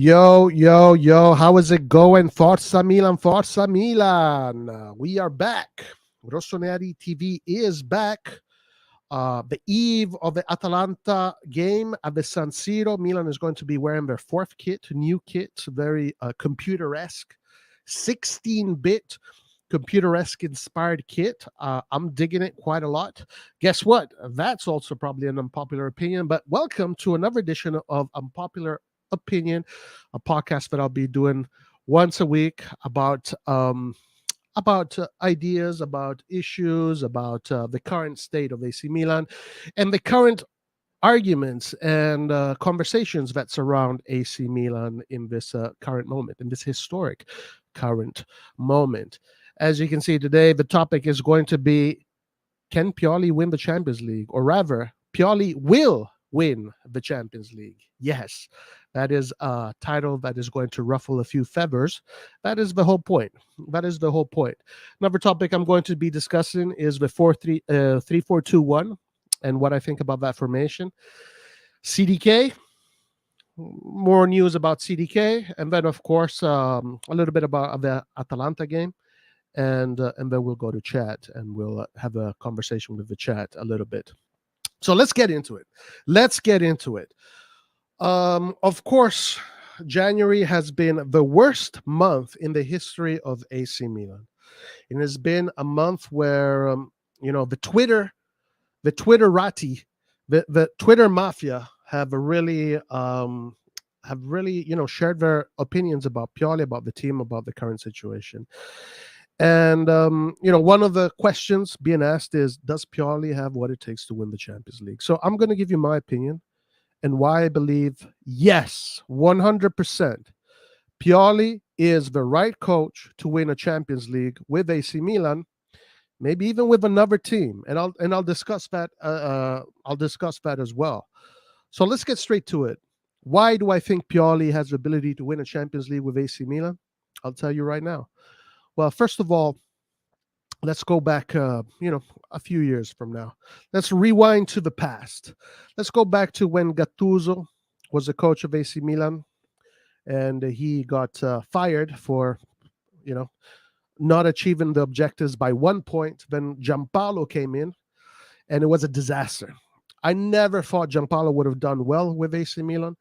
Yo, yo, yo, how is it going? Forza Milan, Forza Milan. We are back. RossonARI TV is back. The eve of the Atalanta game at the San Siro. Milan is going to be wearing their fourth kit, new kit, very computer-esque, 16-bit computer-esque inspired kit. I'm digging it quite a lot. Guess what? That's also probably an unpopular opinion, but welcome to another edition of Unpopular Opinion, a podcast that I'll be doing once a week about ideas, about issues, about the current state of AC Milan, and the current arguments and conversations that surround AC Milan in this current moment, in this historic current moment. As you can see today, the topic is going to be, can Pioli win the Champions League? Or rather, Pioli will win the Champions League. Yes, that is a title that is going to ruffle a few feathers. That is the whole point. That is the whole point. Another topic I'm going to be discussing is the 3-4-2-1 and what I think about that formation. CDK, more news about CDK, and then of course a little bit about the Atalanta game, and then we'll go to chat and we'll have a conversation with the chat a little bit. So let's get into it. Of course, January has been the worst month in the history of AC Milan. It has been a month where the Twitterati, the Twitter mafia have really shared their opinions about Pioli, about the team, about the current situation. And one of the questions being asked is, does Pioli have what it takes to win the Champions League? So I'm going to give you my opinion and why I believe, yes, 100%, Pioli is the right coach to win a Champions League with AC Milan, maybe even with another team, and I'll discuss that. I'll discuss that as well. So let's get straight to it. Why do I think Pioli has the ability to win a Champions League with AC Milan? I'll tell you right now. Well, first of all, let's go back, a few years from now. Let's rewind to the past. Let's go back to when Gattuso was the coach of AC Milan, and he got fired for, not achieving the objectives by 1 point. Then Giampaolo came in, and it was a disaster. I never thought Giampaolo would have done well with AC Milan.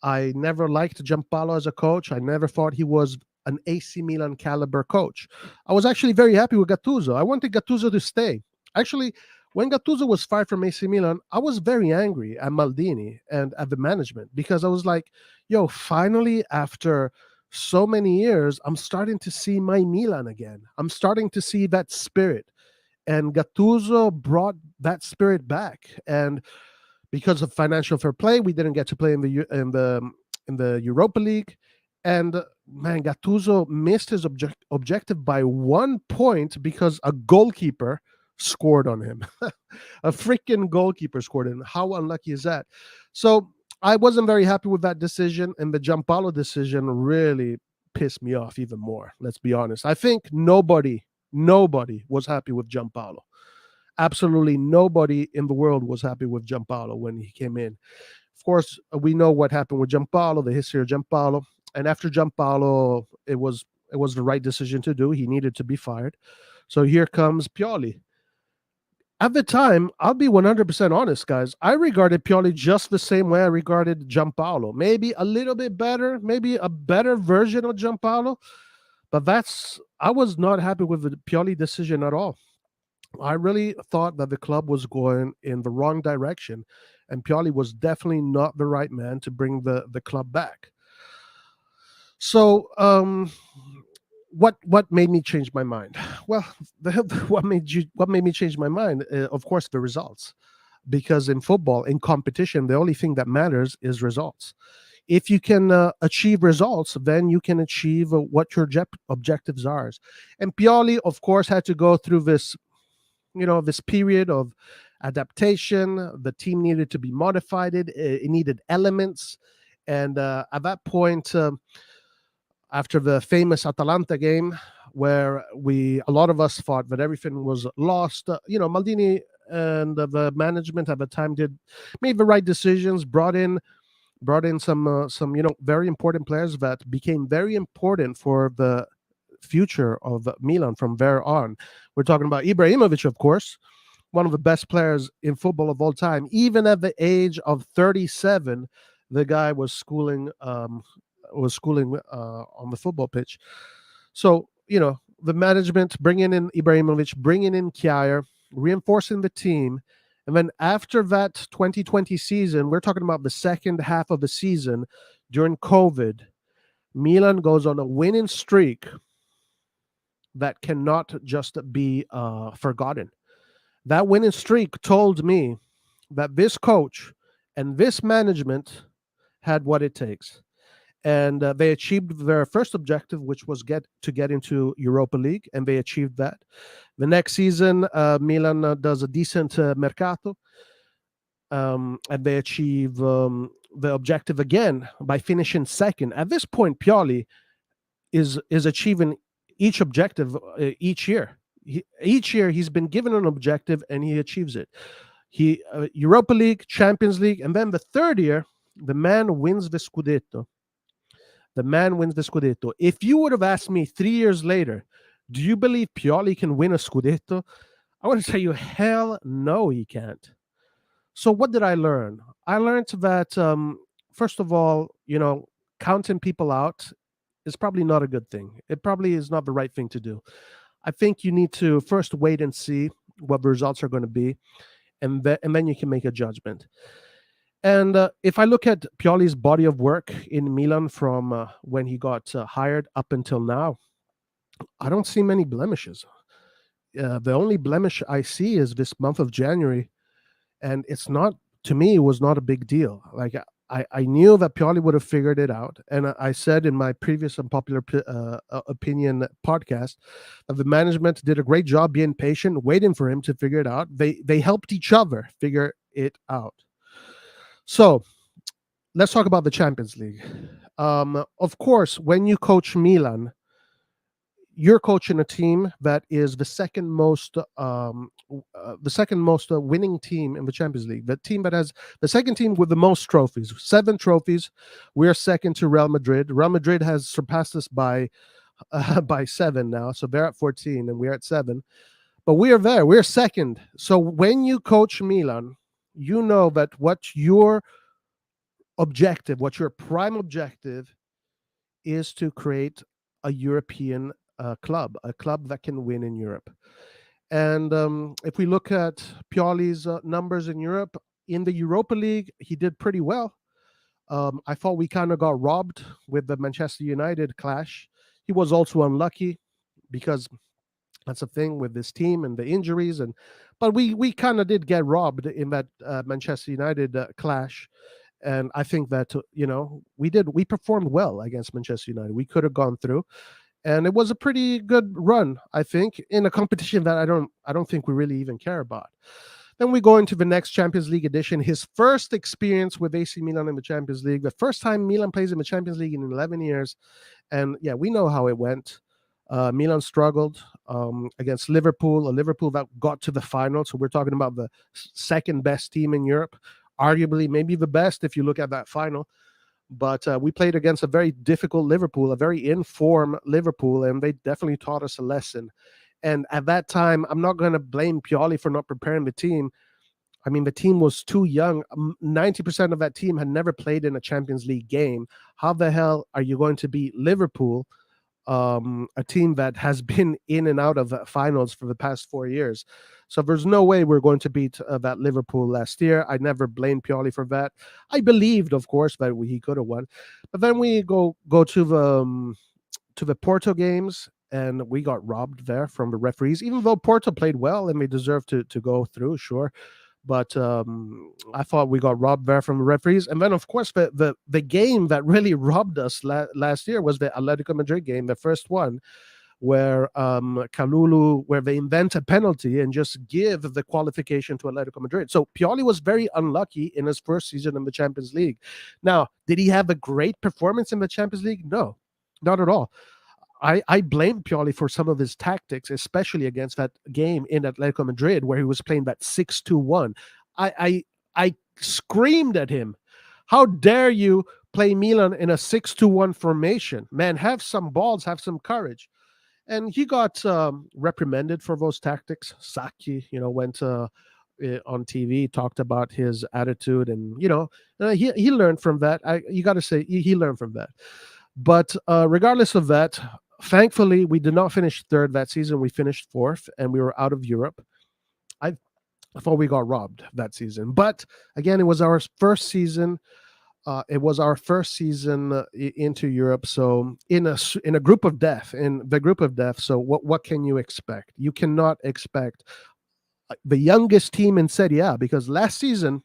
I never liked Giampaolo as a coach. I never thought he was an AC Milan caliber coach. I was actually very happy with Gattuso. I wanted Gattuso to stay. Actually, when Gattuso was fired from AC Milan, I was very angry at Maldini and at the management, because I was like, yo, finally, after so many years, I'm starting to see my Milan again. I'm starting to see that spirit. And Gattuso brought that spirit back. And because of financial fair play, we didn't get to play in the Europa League. And man, Gattuso missed his objective by 1 point because a goalkeeper scored on him. A freaking goalkeeper scored on him. How unlucky is that? So I wasn't very happy with that decision, and the Giampaolo decision really pissed me off even more. Let's be honest. I think nobody was happy with Giampaolo. Absolutely nobody in the world was happy with Giampaolo when he came in. Of course, we know what happened with Giampaolo, the history of Giampaolo. And after Giampaolo, it was the right decision to do. He needed to be fired. So here comes Pioli. At the time, I'll be 100% honest, guys. I regarded Pioli just the same way I regarded Giampaolo. Maybe a little bit better, maybe a better version of Giampaolo. But I was not happy with the Pioli decision at all. I really thought that the club was going in the wrong direction, and Pioli was definitely not the right man to bring the club back. So, what made me change my mind? Well, what made me change my mind? Of course, the results, because in football, in competition, the only thing that matters is results. If you can achieve results, then you can achieve what your objectives are. And Pioli, of course, had to go through this, this period of adaptation. The team needed to be modified. It needed elements, and at that point. After the famous Atalanta game, where a lot of us thought that everything was lost, Maldini and the management at the time made the right decisions, brought in brought in some very important players that became very important for the future of Milan from there on. We're talking about Ibrahimovic, of course, one of the best players in football of all time. Even at the age of 37, the guy was schooling on the football pitch. So the management bringing in Ibrahimovic, bringing in Kjaer, reinforcing the team. And then after that 2020 season, we're talking about the second half of the season during COVID, Milan goes on a winning streak that cannot just be forgotten. That winning streak told me that this coach and this management had what it takes. And they achieved their first objective, which was get into Europa League, and they achieved that. The next season, Milan does a decent mercato, and they achieve the objective again by finishing second. At this point, Pioli is achieving each objective each year. Each year he's been given an objective and he achieves it. He Europa League, Champions League, and then the third year, the man wins the Scudetto. The man wins the Scudetto. If you would have asked me 3 years later, do you believe Pioli can win a Scudetto? I would tell you, hell no, he can't. So what did I learn? I learned that, first of all, counting people out is probably not a good thing. It probably is not the right thing to do. I think you need to first wait and see what the results are going to be, and then you can make a judgment. And if I look at Pioli's body of work in Milan from when he got hired up until now, I don't see many blemishes. The only blemish I see is this month of January, and it's not, to me, it was not a big deal. Like, I knew that Pioli would have figured it out, and I said in my previous Unpopular Opinion podcast that the management did a great job being patient, waiting for him to figure it out. They helped each other figure it out. So let's talk about the Champions League. Of course, when you coach Milan, you're coaching a team that is the second most winning team in the Champions League. The team that has the second team with the most trophies, 7 trophies. We're second to Real Madrid. Real Madrid has surpassed us by 7 now, so they're at 14 and we're at 7. But we are there. We're second. So when you coach Milan, you know that what your prime objective is to create a European club, a club that can win in Europe. And if we look at Pioli's numbers in Europe, in the Europa League, he did pretty well. I thought we kind of got robbed with the Manchester United clash. He was also unlucky because that's a thing with this team and the injuries. But we kind of did get robbed in that Manchester United clash. And I think that we performed well against Manchester United. We could have gone through, and it was a pretty good run, I think, in a competition that I don't think we really even care about. Then we go into the next Champions League edition. His first experience with AC Milan in the Champions League, the first time Milan plays in the Champions League in 11 years, and yeah, we know how it went. Milan struggled against Liverpool, a Liverpool that got to the final. So we're talking about the second best team in Europe, arguably maybe the best if you look at that final. But we played against a very difficult Liverpool, a very in-form Liverpool, and they definitely taught us a lesson. And at that time, I'm not going to blame Pioli for not preparing the team. I mean, the team was too young. 90% of that team had never played in a Champions League game. How the hell are you going to beat Liverpool, a team that has been in and out of finals for the past 4 years? So there's no way we're going to beat that Liverpool last year. I never blamed Pioli for that. I believed, of course, that he could have won. But then we go to the Porto games, and we got robbed there from the referees, even though Porto played well and they deserved to go through, sure. But I thought we got robbed there from the referees. And then, of course, the game that really robbed us last year was the Atletico Madrid game, the first one, where Kalulu, where they invent a penalty and just give the qualification to Atletico Madrid. So Pioli was very unlucky in his first season in the Champions League. Now, did he have a great performance in the Champions League? No, not at all. I blame Pioli for some of his tactics, especially against that game in Atletico Madrid where he was playing that 6-2-1. I screamed at him. How dare you play Milan in a 6-2-1 formation? Man, have some balls, have some courage. And he got reprimanded for those tactics. Sacchi, went on TV, talked about his attitude, and he learned from that. You got to say he learned from that. But regardless of that, thankfully we did not finish third that season. We finished fourth, and we were out of Europe. I thought we got robbed that season, but again, it was our first season. Into Europe. So in a group of death, in the group of death. So what can you expect? You cannot expect the youngest team in Serie A, because last season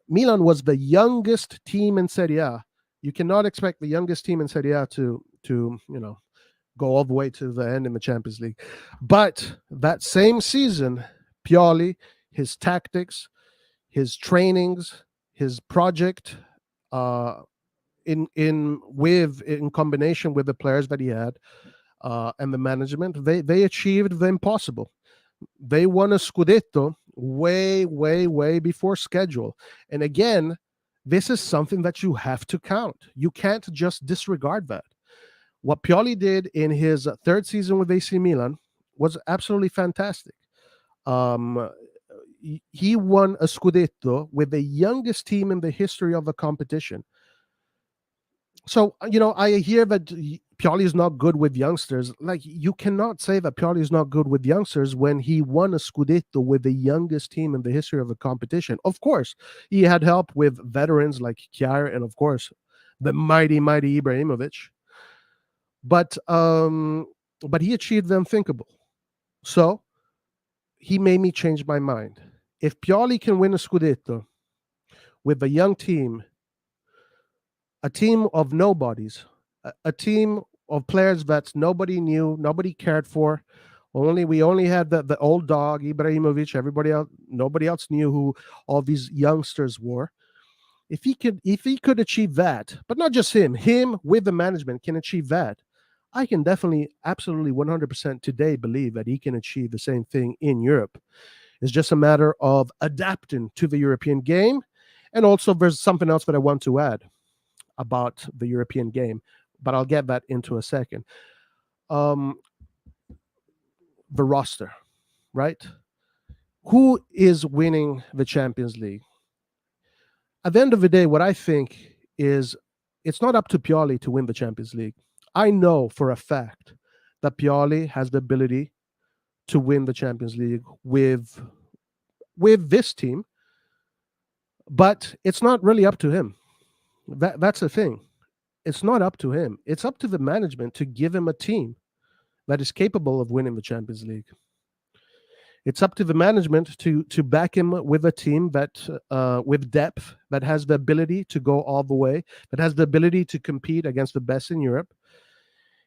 Milan was the youngest team in Serie A. You cannot expect the youngest team in Serie A to go all the way to the end in the Champions League. But that same season, Pioli, his tactics, his trainings, his project, in combination with the players that he had and the management, they achieved the impossible. They won a Scudetto way, way, way before schedule. And again, this is something that you have to count. You can't just disregard that. What Pioli did in his third season with AC Milan was absolutely fantastic. He won a Scudetto with the youngest team in the history of the competition. So, I hear that Pioli is not good with youngsters. Like, you cannot say that Pioli is not good with youngsters when he won a Scudetto with the youngest team in the history of the competition. Of course, he had help with veterans like Kjaer and, of course, the mighty, mighty Ibrahimovic. But he achieved the unthinkable. So he made me change my mind. If Pioli can win a Scudetto with a young team, a team of nobodies, a team of players that nobody knew, nobody cared for, we only had the old dog Ibrahimovic. Everybody else, nobody else knew who all these youngsters were. If he could achieve that, but not just him with the management can achieve that, I can definitely, absolutely 100% today believe that he can achieve the same thing in Europe. It's just a matter of adapting to the European game. And also there's something else that I want to add about the European game, but I'll get that into a second. The roster, right? Who is winning the Champions League? At the end of the day, what I think is it's not up to Pioli to win the Champions League. I know for a fact that Pioli has the ability to win the Champions League with this team, but it's not really up to him. That's the thing. It's not up to him. It's up to the management to give him a team that is capable of winning the Champions League. It's up to the management to back him with a team that with depth, that has the ability to go all the way, that has the ability to compete against the best in Europe.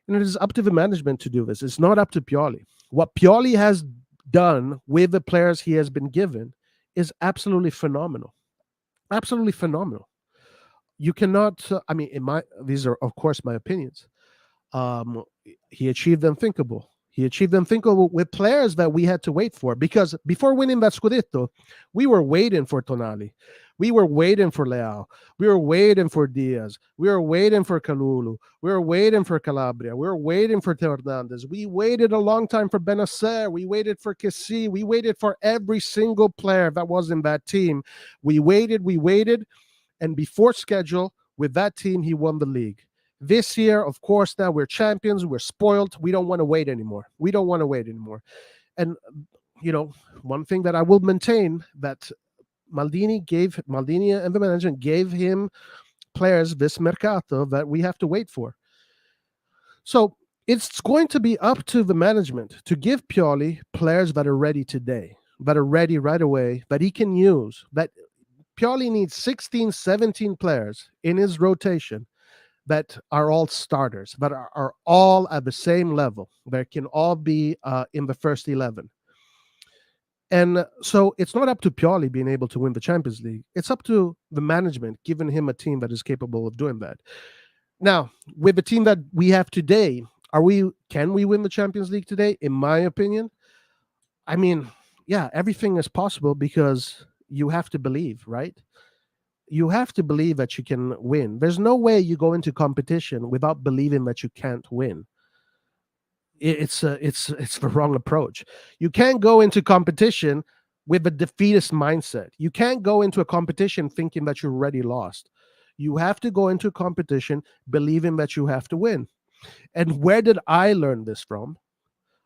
And it is up to the management to do this. It's not up to Pioli. What Pioli has done with the players he has been given is absolutely phenomenal. Absolutely phenomenal. You cannot, these are, of course, my opinions. He achieved the unthinkable. He achieved the unthinkable with players that we had to wait for. Because before winning that Scudetto, we were waiting for Tonali. We were waiting for Leao. We were waiting for Diaz. We were waiting for Kalulu. We were waiting for Calabria. We were waiting for Theo Hernandez. We waited a long time for Benacer. We waited for Kessie. We waited for every single player that was in that team. We waited. And before schedule, with that team, he won the league. This year, of course, now we're champions. We're spoiled. We don't want to wait anymore. And, one thing that I will maintain, that Maldini and the management gave him players this mercato that we have to wait for. So it's going to be up to the management to give Pioli players that are ready today, that are ready right away, that he can use. That Pioli needs 16, 17 players in his rotation that are all starters, that are all at the same level. They can all be in the first 11. And so it's not up to Pioli being able to win the Champions League. It's up to the management giving him a team that is capable of doing that. Now, with the team that we have today, can we win the Champions League today? In my opinion, everything is possible because you have to believe, right? you have to believe that you can win. There's no way you go into competition without believing that you can't win. It's the wrong approach. You can't go into competition with a defeatist mindset. You can't go into a competition thinking that you're already lost. You have to go into a competition believing that you have to win. And where did I learn this from?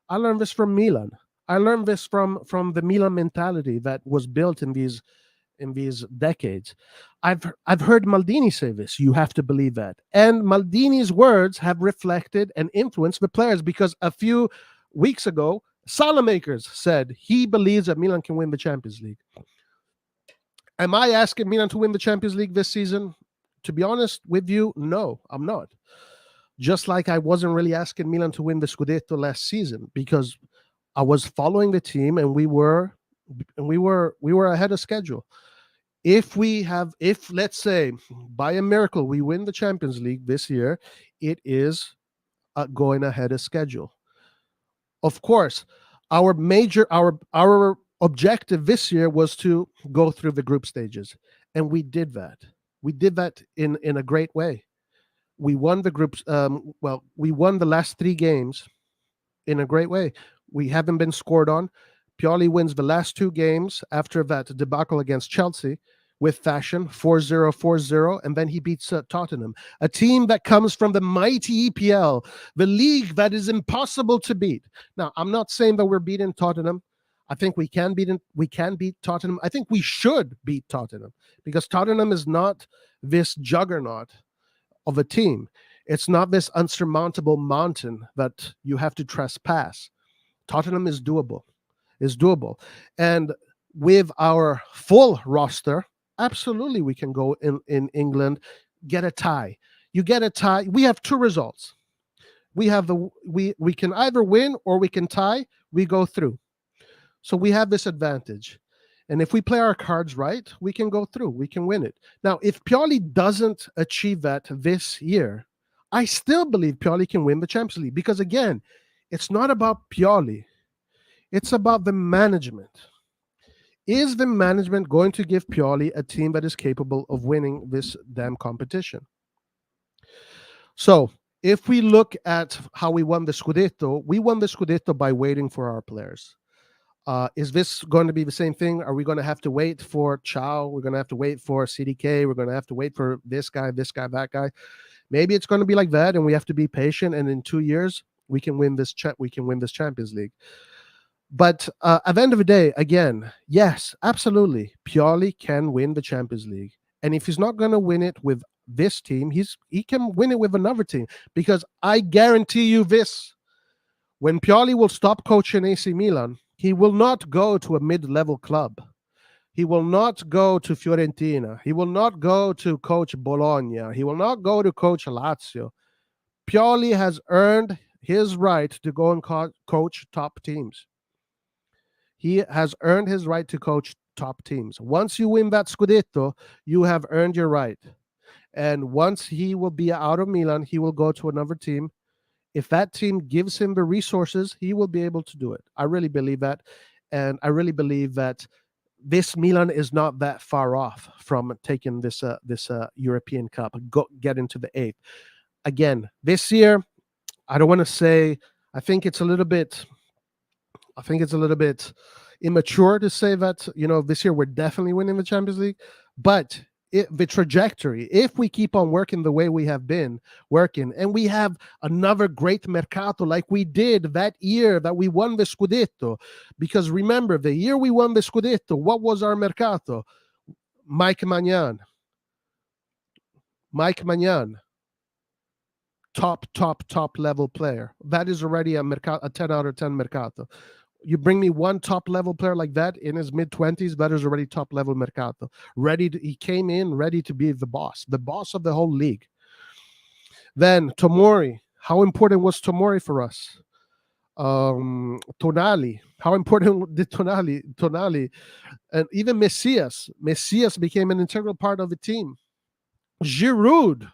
I learned this from Milan. I learned this from the Milan mentality that was built in these decades. I've heard Maldini say this. You have to believe that, and Maldini's words have reflected and influenced the players, because a few weeks ago, Salamakers said he believes that Milan can win the Champions League. Am I asking Milan to win the Champions League this season? To be honest with you, no, I'm not. Just like I wasn't really asking Milan to win the Scudetto last season, because I was following the team and we were ahead of schedule. If let's say by a miracle we win the Champions League this year, it is going ahead of schedule. Of course, our objective this year was to go through the group stages, and we did that. We did that in a great way. We won the groups. We won the last 3 games in a great way. We haven't been scored on. Pioli wins the last 2 games after that debacle against Chelsea with fashion, 4-0, 4-0, and then he beats Tottenham, a team that comes from the mighty EPL, the league that is impossible to beat. Now, I'm not saying that we're beating Tottenham. I think we can beat Tottenham. I think we should beat Tottenham, because Tottenham is not this juggernaut of a team. It's not this unsurmountable mountain that you have to trespass. Tottenham is doable. And with our full roster, absolutely we can go in England, get a tie. You get a tie. We have 2 results. We can either win or we can tie. We go through. So we have this advantage. And if we play our cards right, we can go through. We can win it. Now, if Pioli doesn't achieve that this year, I still believe Pioli can win the Champions League, because again, it's not about Pioli. It's about the management. Is the management going to give Pioli a team that is capable of winning this damn competition? So, if we look at how we won the Scudetto by waiting for our players. Is this going to be the same thing? Are we going to have to wait for Chow? We're going to have to wait for CDK. We're going to have to wait for this guy, that guy. Maybe it's going to be like that, and we have to be patient. And in 2 years, we can win this. We can win this Champions League. But at the end of the day, again, yes, absolutely, Pioli can win the Champions League. And if he's not going to win it with this team, he can win it with another team. Because I guarantee you this: when Pioli will stop coaching AC Milan, he will not go to a mid-level club. He will not go to Fiorentina. He will not go to coach Bologna. He will not go to coach Lazio. Pioli has earned his right to go and coach top teams. He has earned his right to coach top teams. Once you win that Scudetto, you have earned your right. And once he will be out of Milan, he will go to another team. If that team gives him the resources, he will be able to do it. I really believe that. And I really believe that this Milan is not that far off from taking this European Cup, get into the 8th. Again, this year, I don't want to say, I think it's a little bit immature to say that, this year we're definitely winning the Champions League. But the trajectory, if we keep on working the way we have been working, and we have another great mercato like we did that year that we won the Scudetto, because remember, the year we won the Scudetto, what was our mercato? Mike Maignan, top level player. That is already a 10 out of 10 mercato. You bring me one top level player like that in his mid-20s, that is already top level mercato. He came in ready to be the boss of the whole league. Then Tomori, how important was Tomori for us? Tonali, how important did Tonali, and even Messias became an integral part of the team. Giroud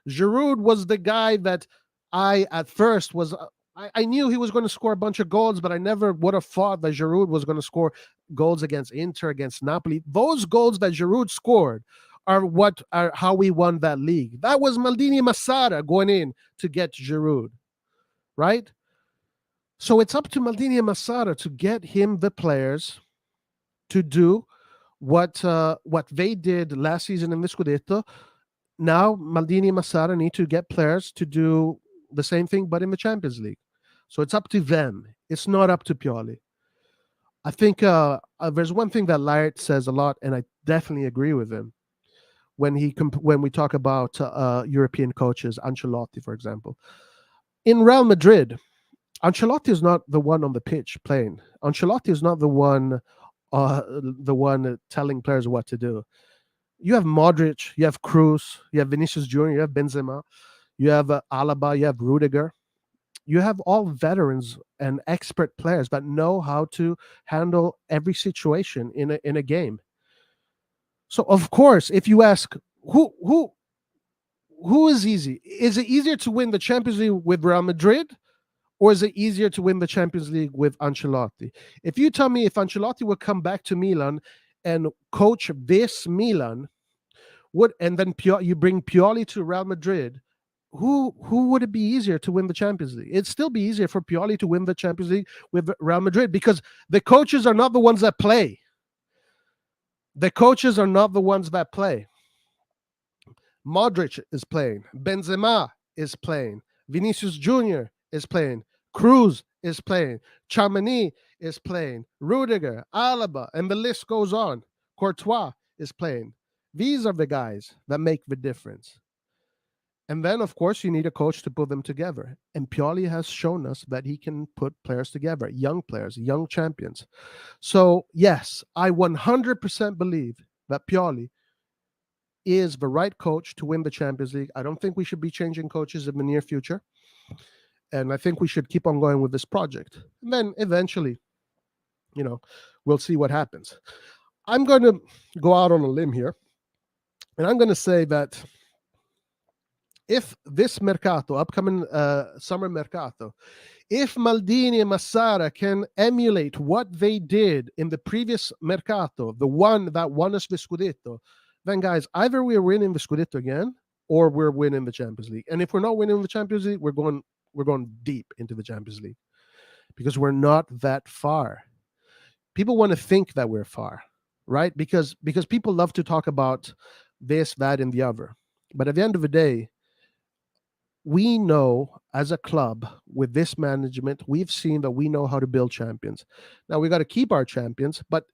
was the guy that I at first was. I knew he was going to score a bunch of goals, but I never would have thought that Giroud was going to score goals against Inter, against Napoli. Those goals that Giroud scored are how we won that league. That was Maldini and Massara going in to get Giroud, right? So it's up to Maldini and Massara to get him the players to do what they did last season in the Scudetto. Now Maldini and Massara need to get players to do the same thing, but in the Champions League. So it's up to them. It's not up to Pioli. I think there's one thing that Laird says a lot, and I definitely agree with him when when we talk about European coaches, Ancelotti, for example. In Real Madrid, Ancelotti is not the one on the pitch playing. Ancelotti is not the one telling players what to do. You have Modric, you have Cruz, you have Vinicius Jr., you have Benzema, you have Alaba, you have Rudiger. You have all veterans and expert players that know how to handle every situation in a game. So of course, if you ask who is easy, is it easier to win the Champions League with Real Madrid, or is it easier to win the Champions League with Ancelotti? If you tell me if Ancelotti would come back to Milan and coach this Milan, and then you bring Pioli to Real Madrid, who would it be easier to win the Champions League? It'd still be easier for Pioli to win the Champions League with Real Madrid, because the coaches are not the ones that play. The coaches are not the ones that play. Modric is playing. Benzema is playing. Vinicius Jr. is playing. Cruz is playing. Tchouaméni is playing. Rudiger, Alaba, and the list goes on. Courtois is playing. These are the guys that make the difference. And then, of course, you need a coach to put them together. And Pioli has shown us that he can put players together, young players, young champions. So, yes, I 100% believe that Pioli is the right coach to win the Champions League. I don't think we should be changing coaches in the near future. And I think we should keep on going with this project. And then eventually, we'll see what happens. I'm going to go out on a limb here. And I'm going to say that if this mercato, upcoming summer mercato, if Maldini and Massara can emulate what they did in the previous mercato, the one that won us the Scudetto, then guys, either we're winning the Scudetto again, or we're winning the Champions League. And if we're not winning the Champions League, we're going deep into the Champions League, because we're not that far. People want to think that we're far, right? Because people love to talk about this, that, and the other. But at the end of the day, we know as a club with this management, we've seen that we know how to build champions. Now we got to keep our champions, but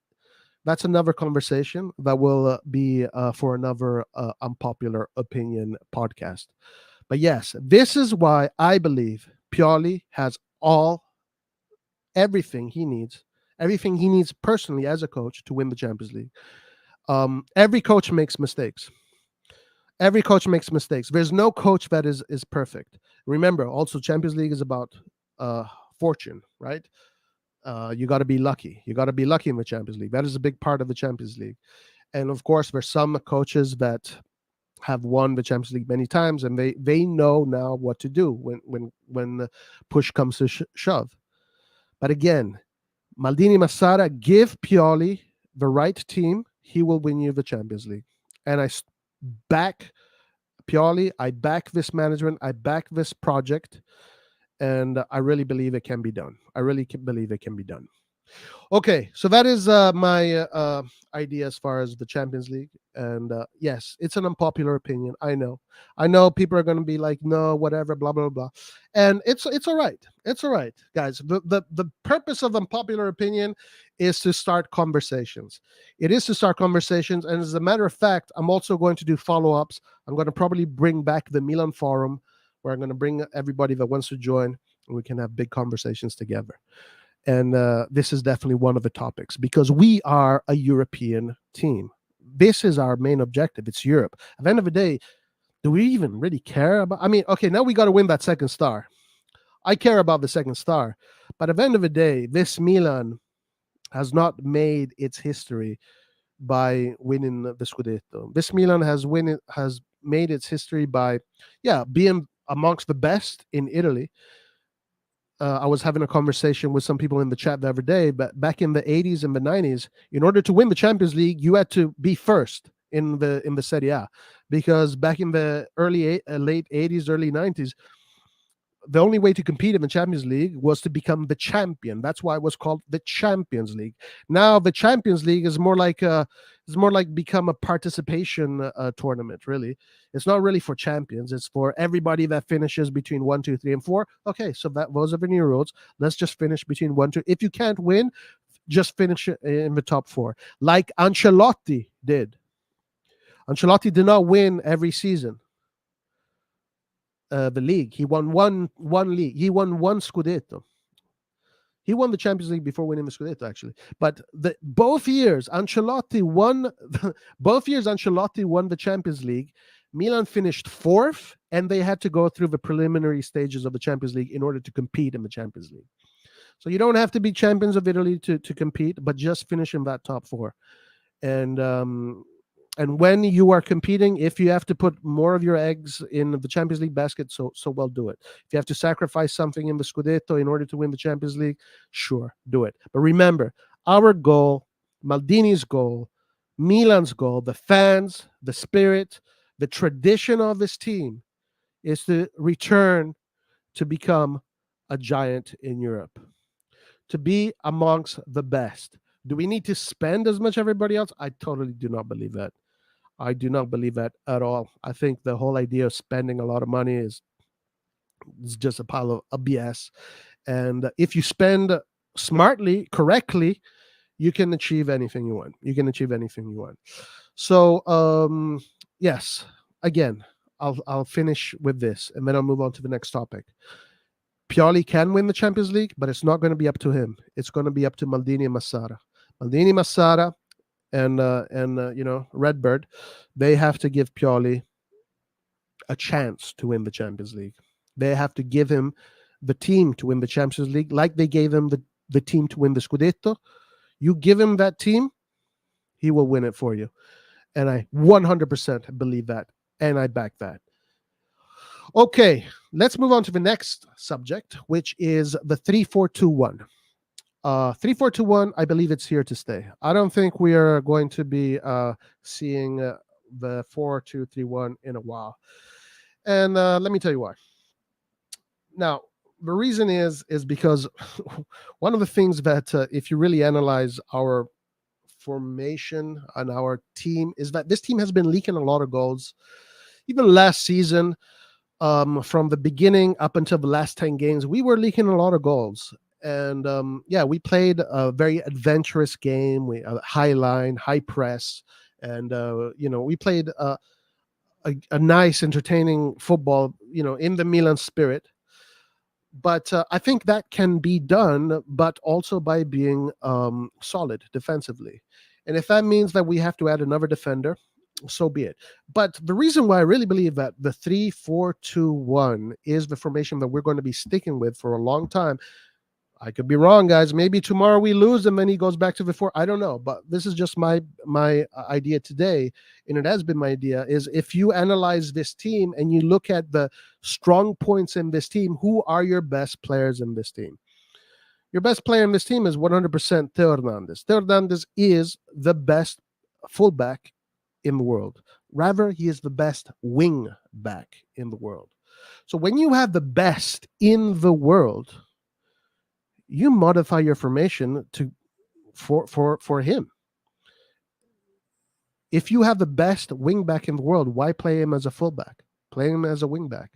that's another conversation that will be for another unpopular opinion podcast. But yes, this is why I believe Pioli has everything he needs personally as a coach to win the Champions League. Every coach makes mistakes. Every coach makes mistakes. There's no coach that is perfect. Remember, also Champions League is about fortune, right? You got to be lucky. You got to be lucky in the Champions League. That is a big part of the Champions League. And of course, there's some coaches that have won the Champions League many times, and they know now what to do when the push comes to shove. But again, Maldini Massara, give Pioli the right team, he will win you the Champions League. And I back Pioli, I back this management, I back this project, and I really believe it can be done. I really believe it can be done. Okay, so that is my idea as far as the Champions League. And yes, it's an unpopular opinion. I know people are going to be like, no, whatever, blah, blah, blah. And it's all right. It's all right, guys. The purpose of unpopular opinion is to start conversations. It is to start conversations. And as a matter of fact, I'm also going to do follow-ups. I'm going to probably bring back the Milan Forum, where I'm going to bring everybody that wants to join, and we can have big conversations together. And this is definitely one of the topics, because we are a European team. This is our main objective. It's Europe. At the end of the day, do we even really care about? I mean, okay, now we got to win that second star. I care about the second star. But at the end of the day, this Milan has not made its history by winning the Scudetto. This Milan has made its history by, being amongst the best in Italy. I was having a conversation with some people in the chat the other day, but back in the 80s and the 90s, in order to win the Champions League, you had to be first in the Serie A, because back in the late 80s, early 90s, the only way to compete in the Champions League was to become the champion. That's why it was called the Champions League. Now the Champions League is more like become a participation tournament. Really, it's not really for champions. It's for everybody that finishes between 1, 2, 3, and 4. Okay, so those are the new rules. Let's just finish between 1, 2. If you can't win, just finish in the top 4, like Ancelotti did. Ancelotti did not win every season. The league. He won one league. He won one Scudetto. He won the Champions League before winning the Scudetto, actually. But both years Ancelotti won. Both years Ancelotti won the Champions League. Milan finished 4th, and they had to go through the preliminary stages of the Champions League in order to compete in the Champions League. So you don't have to be champions of Italy to compete, but just finish in that top 4. And when you are competing, if you have to put more of your eggs in the Champions League basket, so well, do it. If you have to sacrifice something in the Scudetto in order to win the Champions League, sure, do it. But remember, our goal, Maldini's goal, Milan's goal, the fans, the spirit, the tradition of this team is to return to become a giant in Europe, to be amongst the best. Do we need to spend as much as everybody else? I totally do not believe that. I do not believe that at all. I think the whole idea of spending a lot of money is just a pile of BS. And if you spend smartly, correctly, you can achieve anything you want. You can achieve anything you want. So, yes, again, I'll finish with this, and then I'll move on to the next topic. Pioli can win the Champions League, but it's not going to be up to him. It's going to be up to Maldini and Massara. Maldini, Massara, and Redbird, they have to give Pioli a chance to win the Champions League. They have to give him the team to win the Champions League, like they gave him the team to win the Scudetto. You give him that team, he will win it for you. And I 100% believe that, and I back that. Okay, let's move on to the next subject, which is the 3-4-2-1. 3-4-2-1, I believe it's here to stay. I don't think we are going to be seeing the 4-2-3-1 in a while. And let me tell you why. Now, the reason is because one of the things that if you really analyze our formation and our team is that this team has been leaking a lot of goals. Even last season, from the beginning up until the last 10 games, we were leaking a lot of goals. And we played a very adventurous game. We high line, high press, and we played a nice, entertaining football, in the Milan spirit. But I think that can be done, but also by being solid defensively. And if that means that we have to add another defender, so be it. But the reason why I really believe that the 3-4-2-1 is the formation that we're going to be sticking with for a long time. I could be wrong, guys. Maybe tomorrow we lose and then he goes back to the 4. I don't know. But this is just my idea today. And it has been my idea, is if you analyze this team and you look at the strong points in this team, who are your best players in this team? Your best player in this team is 100% Theo Hernandez. Theo Hernandez is the best fullback in the world. Rather, he is the best wing back in the world. So when you have the best in the world, you modify your formation for him. If you have the best wing back in the world, why play him as a fullback? Play him as a wing back.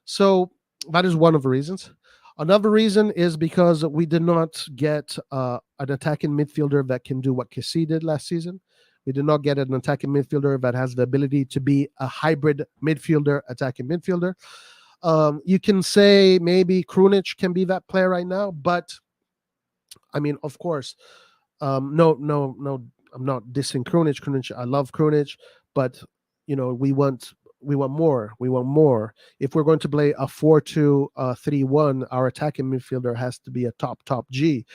So that is one of the reasons. Another reason is because we did not get an attacking midfielder that can do what Kessie did last season. We did not get an attacking midfielder that has the ability to be a hybrid midfielder, attacking midfielder. You can say maybe Krunic can be that player right now, but I mean, of course, no, I'm not dissing Krunic. Krunic, I love Krunic, but we want more. We want more. If we're going to play a 4-2-3-1, our attacking midfielder has to be a top G.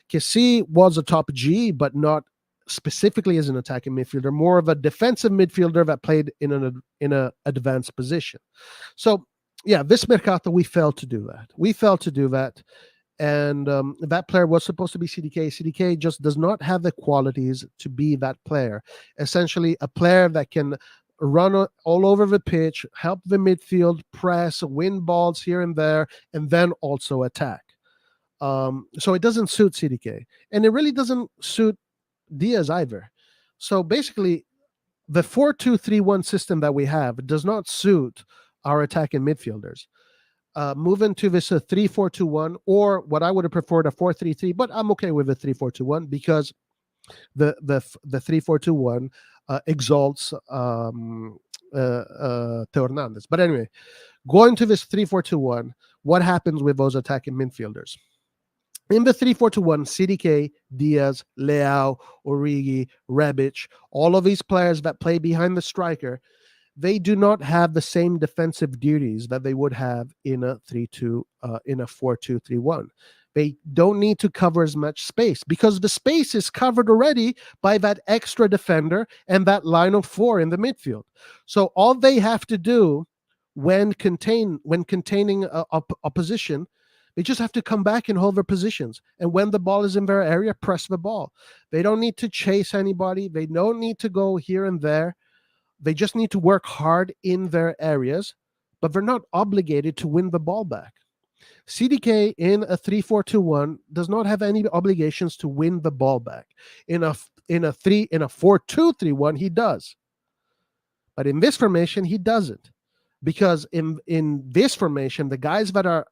Kessie was a top G, but not specifically as an attacking midfielder, more of a defensive midfielder that played in an advanced position. So, yeah, this Mercato, we failed to do that. And that player was supposed to be CDK. CDK just does not have the qualities to be that player. Essentially, a player that can run all over the pitch, help the midfield, press, win balls here and there, and then also attack. So it doesn't suit CDK, and it really doesn't suit Diaz either. So basically, the 4-2-3-1 system that we have does not suit our attacking midfielders. Moving to this 3-4-2-1, or what I would have preferred, a 4-3-3, but I'm okay with a 3-4-2-1 because the 3-4-2-1 exalts Theo Hernandez. But anyway, going to this 3-4-2-1, what happens with those attacking midfielders? In the 3-4-2-1, CDK, Diaz, Leao, Origi, Rebic, all of these players that play behind the striker, they do not have the same defensive duties that they would have in a 4-2-3-1. They don't need to cover as much space because the space is covered already by that extra defender and that line of 4 in the midfield. So all they have to do when containing a position, they just have to come back and hold their positions. And when the ball is in their area, press the ball. They don't need to chase anybody. They don't need to go here and there. They just need to work hard in their areas, but they're not obligated to win the ball back. CDK in a 3-4-2-1 does not have any obligations to win the ball back. In a 4-2-3-1, he does. But in this formation, he doesn't. Because in this formation, the guys that are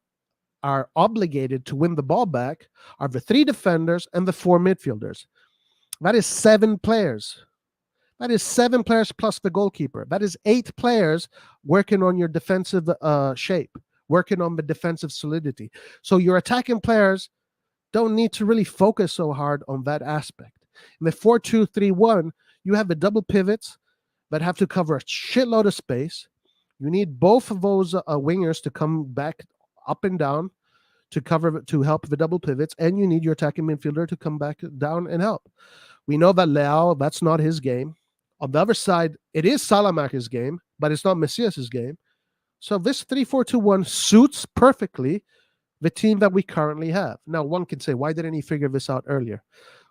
obligated to win the ball back are the 3 defenders and the 4 midfielders. That is 7 players. That is 7 players plus the goalkeeper. That is 8 players working on your defensive shape, working on the defensive solidity. So your attacking players don't need to really focus so hard on that aspect. In the 4-2-3-1, you have the double pivots that have to cover a shitload of space. You need both of those wingers to come back up and down to help the double pivots, and you need your attacking midfielder to come back down and help. We know that Leao, that's not his game. On the other side, it is Salamaker's game, but it's not Messias' game. So this 3-4-2-1 suits perfectly the team that we currently have. Now, one can say, why didn't he figure this out earlier?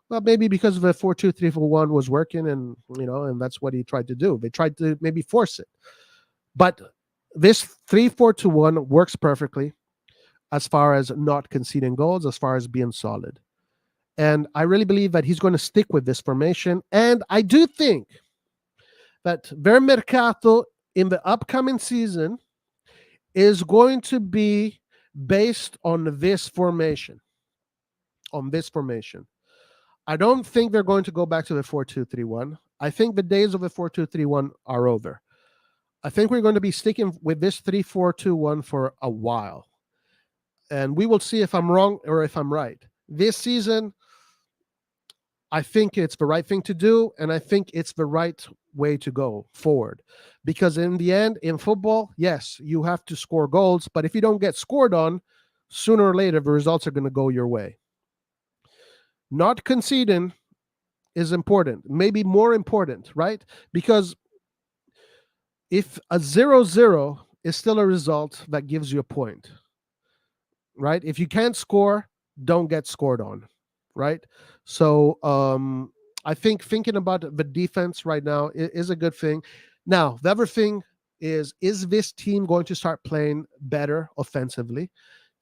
Well, maybe because the 4-2-3-1 was working, and that's what he tried to do. They tried to maybe force it. But this 3-4-2-1 works perfectly as far as not conceding goals, as far as being solid. And I really believe that he's going to stick with this formation. And I do think that their mercato in the upcoming season is going to be based on this formation. I don't think they're going to go back to the 4-2-3-1. I think the days of the 4-2-3-1 are over. I think we're going to be sticking with this 3-4-2-1 for a while. And we will see if I'm wrong or if I'm right. This season, I think it's the right thing to do, and I think it's the right way to go forward. Because in the end, in football, yes, you have to score goals, but if you don't get scored on, sooner or later, the results are going to go your way. Not conceding is important, maybe more important, right? Because if a 0-0 is still a result that gives you a point, right? If you can't score, don't get scored on, right? So I think thinking about the defense right now is a good thing. Now, the other thing is this team going to start playing better offensively?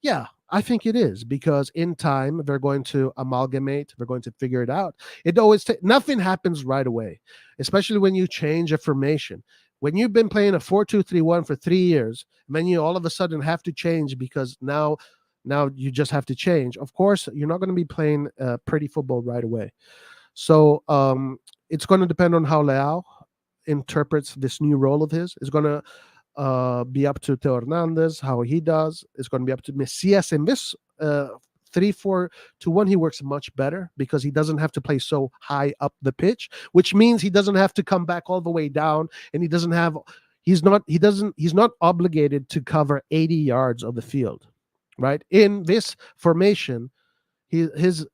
Yeah, I think it is, because in time they're going to amalgamate, they're going to figure it out. It always nothing happens right away, especially when you change a formation. When you've been playing a 4-2-3-1 for 3 years, and then you all of a sudden have to change because now you just have to change. Of course, you're not going to be playing pretty football right away. So it's going to depend on how Leao interprets this new role of his. It's going to be up to Theo Hernandez, how he does. It's going to be up to Messias. In this 3-4-2-1, he works much better because he doesn't have to play so high up the pitch, which means he doesn't have to come back all the way down, and he's not obligated to cover 80 yards of the field. Right? In this formation, he's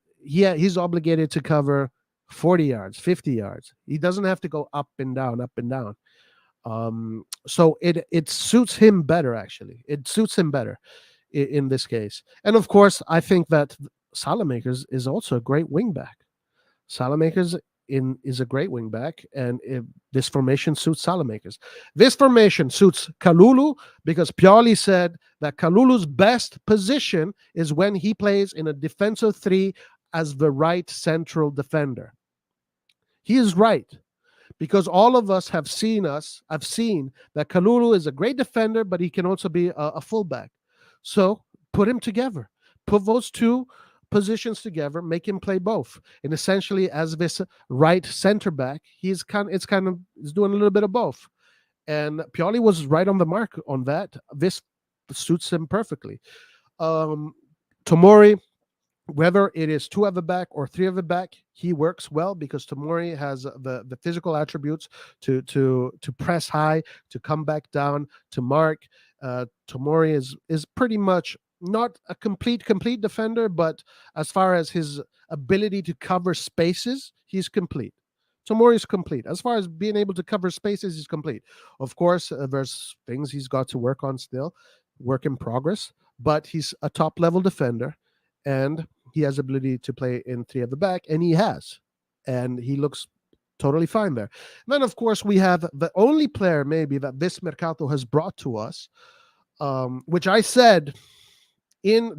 obligated to cover 40 yards, 50 yards. He doesn't have to go up and down, up and down. So it suits him better, actually. It suits him better. in this case. And of course, I think that Salamakers is also a great wingback. Salamakers is a great wingback, and this formation suits Salamakers. This formation suits Kalulu because Pioli said that Kalulu's best position is when he plays in a defensive three as the right central defender. He is right, because all of us have seen that Kalulu is a great defender, but he can also be a fullback. So put him together. Put those two positions together, make him play both. And essentially, as this right center back, he's doing a little bit of both. And Pioli was right on the mark on that. This suits him perfectly. Tomori, whether it is two at the back or three at the back, he works well because Tomori has the physical attributes to press high, to come back down, to mark. Tomori is pretty much not a complete defender, but as far as his ability to cover spaces, he's complete. Tomori is complete. As far as being able to cover spaces, he's complete. Of course, there's things he's got to work on still, work in progress, but he's a top level defender, and he has ability to play in three at the back, and he looks totally fine there. And then, of course, we have the only player maybe that this Mercato has brought to us, which I said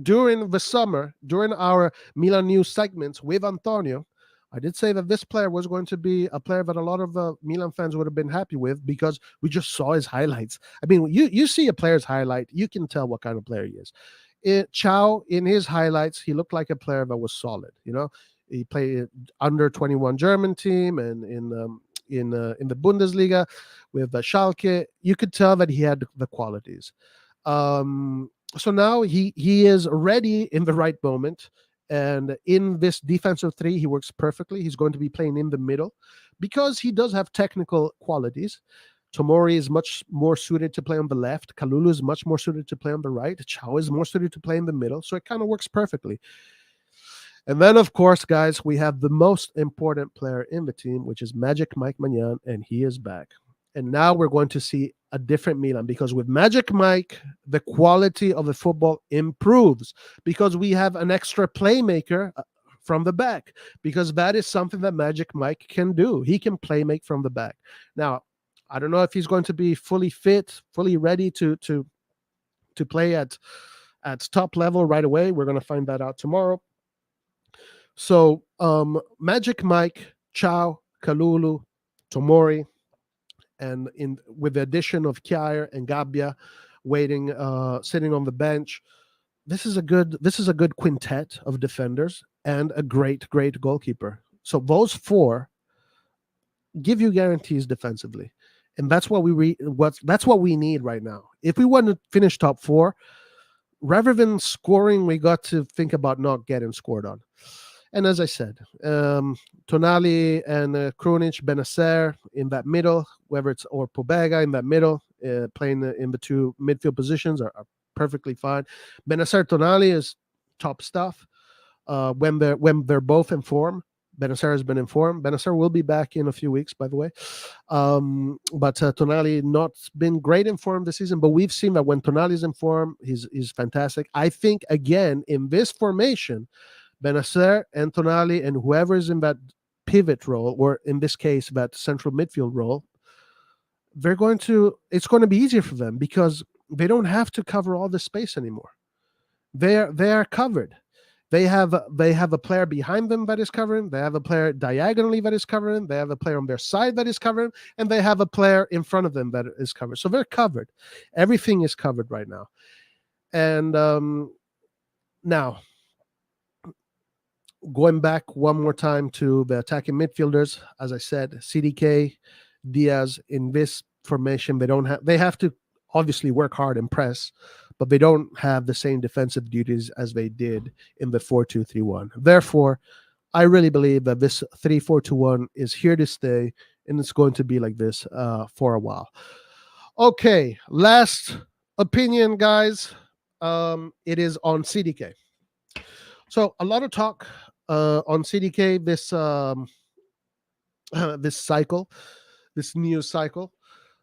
during the summer, during our Milan news segments with Antonio. I did say that this player was going to be a player that a lot of Milan fans would have been happy with because we just saw his highlights. I mean, you see a player's highlight, you can tell what kind of player he is. Chow, in his highlights, he looked like a player that was solid. He played under 21 German team and in the Bundesliga with Schalke. You could tell that he had the qualities. So now he is ready in the right moment. And in this defensive three, he works perfectly. He's going to be playing in the middle because he does have technical qualities. Tomori is much more suited to play on the left. Kalulu is much more suited to play on the right. Chow is more suited to play in the middle. So it kind of works perfectly. And then, of course, guys, we have the most important player in the team, which is Magic Mike Maignan, and he is back. And now we're going to see a different Milan, because with Magic Mike, the quality of the football improves because we have an extra playmaker from the back, because that is something that Magic Mike can do. He can play make from the back. Now, I don't know if he's going to be fully fit, fully ready to play at top level right away. We're going to find that out tomorrow. So Magic Mike, Chow, Kalulu, Tomori, and with the addition of Kjaer and Gabbia sitting on the bench, this is a good quintet of defenders and a great goalkeeper. So those four give you guarantees defensively, and that's what we need right now. If we want to finish top four, rather than scoring, we got to think about not getting scored on. And as I said, Tonali and Krunic, Benacer in that middle, whether it's or Pobega in that middle, playing in the two midfield positions are perfectly fine. Benacer, Tonali is top stuff. When they're both in form, Benacer has been informed. Benacer will be back in a few weeks, by the way. But Tonali not been great in form this season, but we've seen that when Tonali's in form, he's fantastic. I think, again, in this formation, Benacer and Tonali and whoever is in that pivot role, or in this case, that central midfield role, it's going to be easier for them because they don't have to cover all the space anymore. They are covered. They have a player behind them that is covering. They have a player diagonally that is covering. They have a player on their side that is covering, and they have a player in front of them that is covered. So they're covered. Everything is covered right now. And now, going back one more time to the attacking midfielders, as I said, CDK, Diaz, in this formation, they have to obviously work hard and press, but they don't have the same defensive duties as they did in the 4-2-3-1. Therefore, I really believe that this 3-4-2-1 is here to stay, and it's going to be like this for a while. Okay, last opinion, guys. It is on CDK. So a lot of talk on CDK this cycle, this news cycle.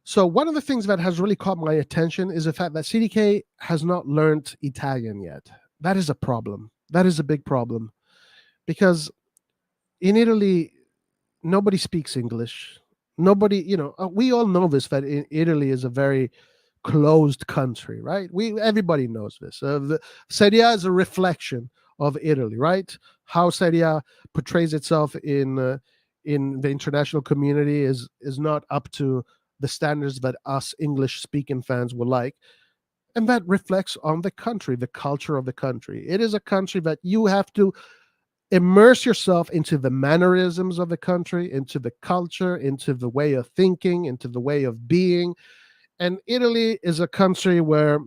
So one of the things that has really caught my attention is the fact that CDK has not learned Italian yet. That is a problem. That is a big problem because in Italy, nobody speaks English. Nobody, we all know this that in Italy is a very closed country, right? We everybody knows this. The Serie A is a reflection of Italy, right? How Serie A portrays itself in the international community is not up to the standards that us English speaking fans would like. And that reflects on the country, the culture of the country. It is a country that you have to immerse yourself into the mannerisms of the country, into the culture, into the way of thinking, into the way of being. And Italy is a country where,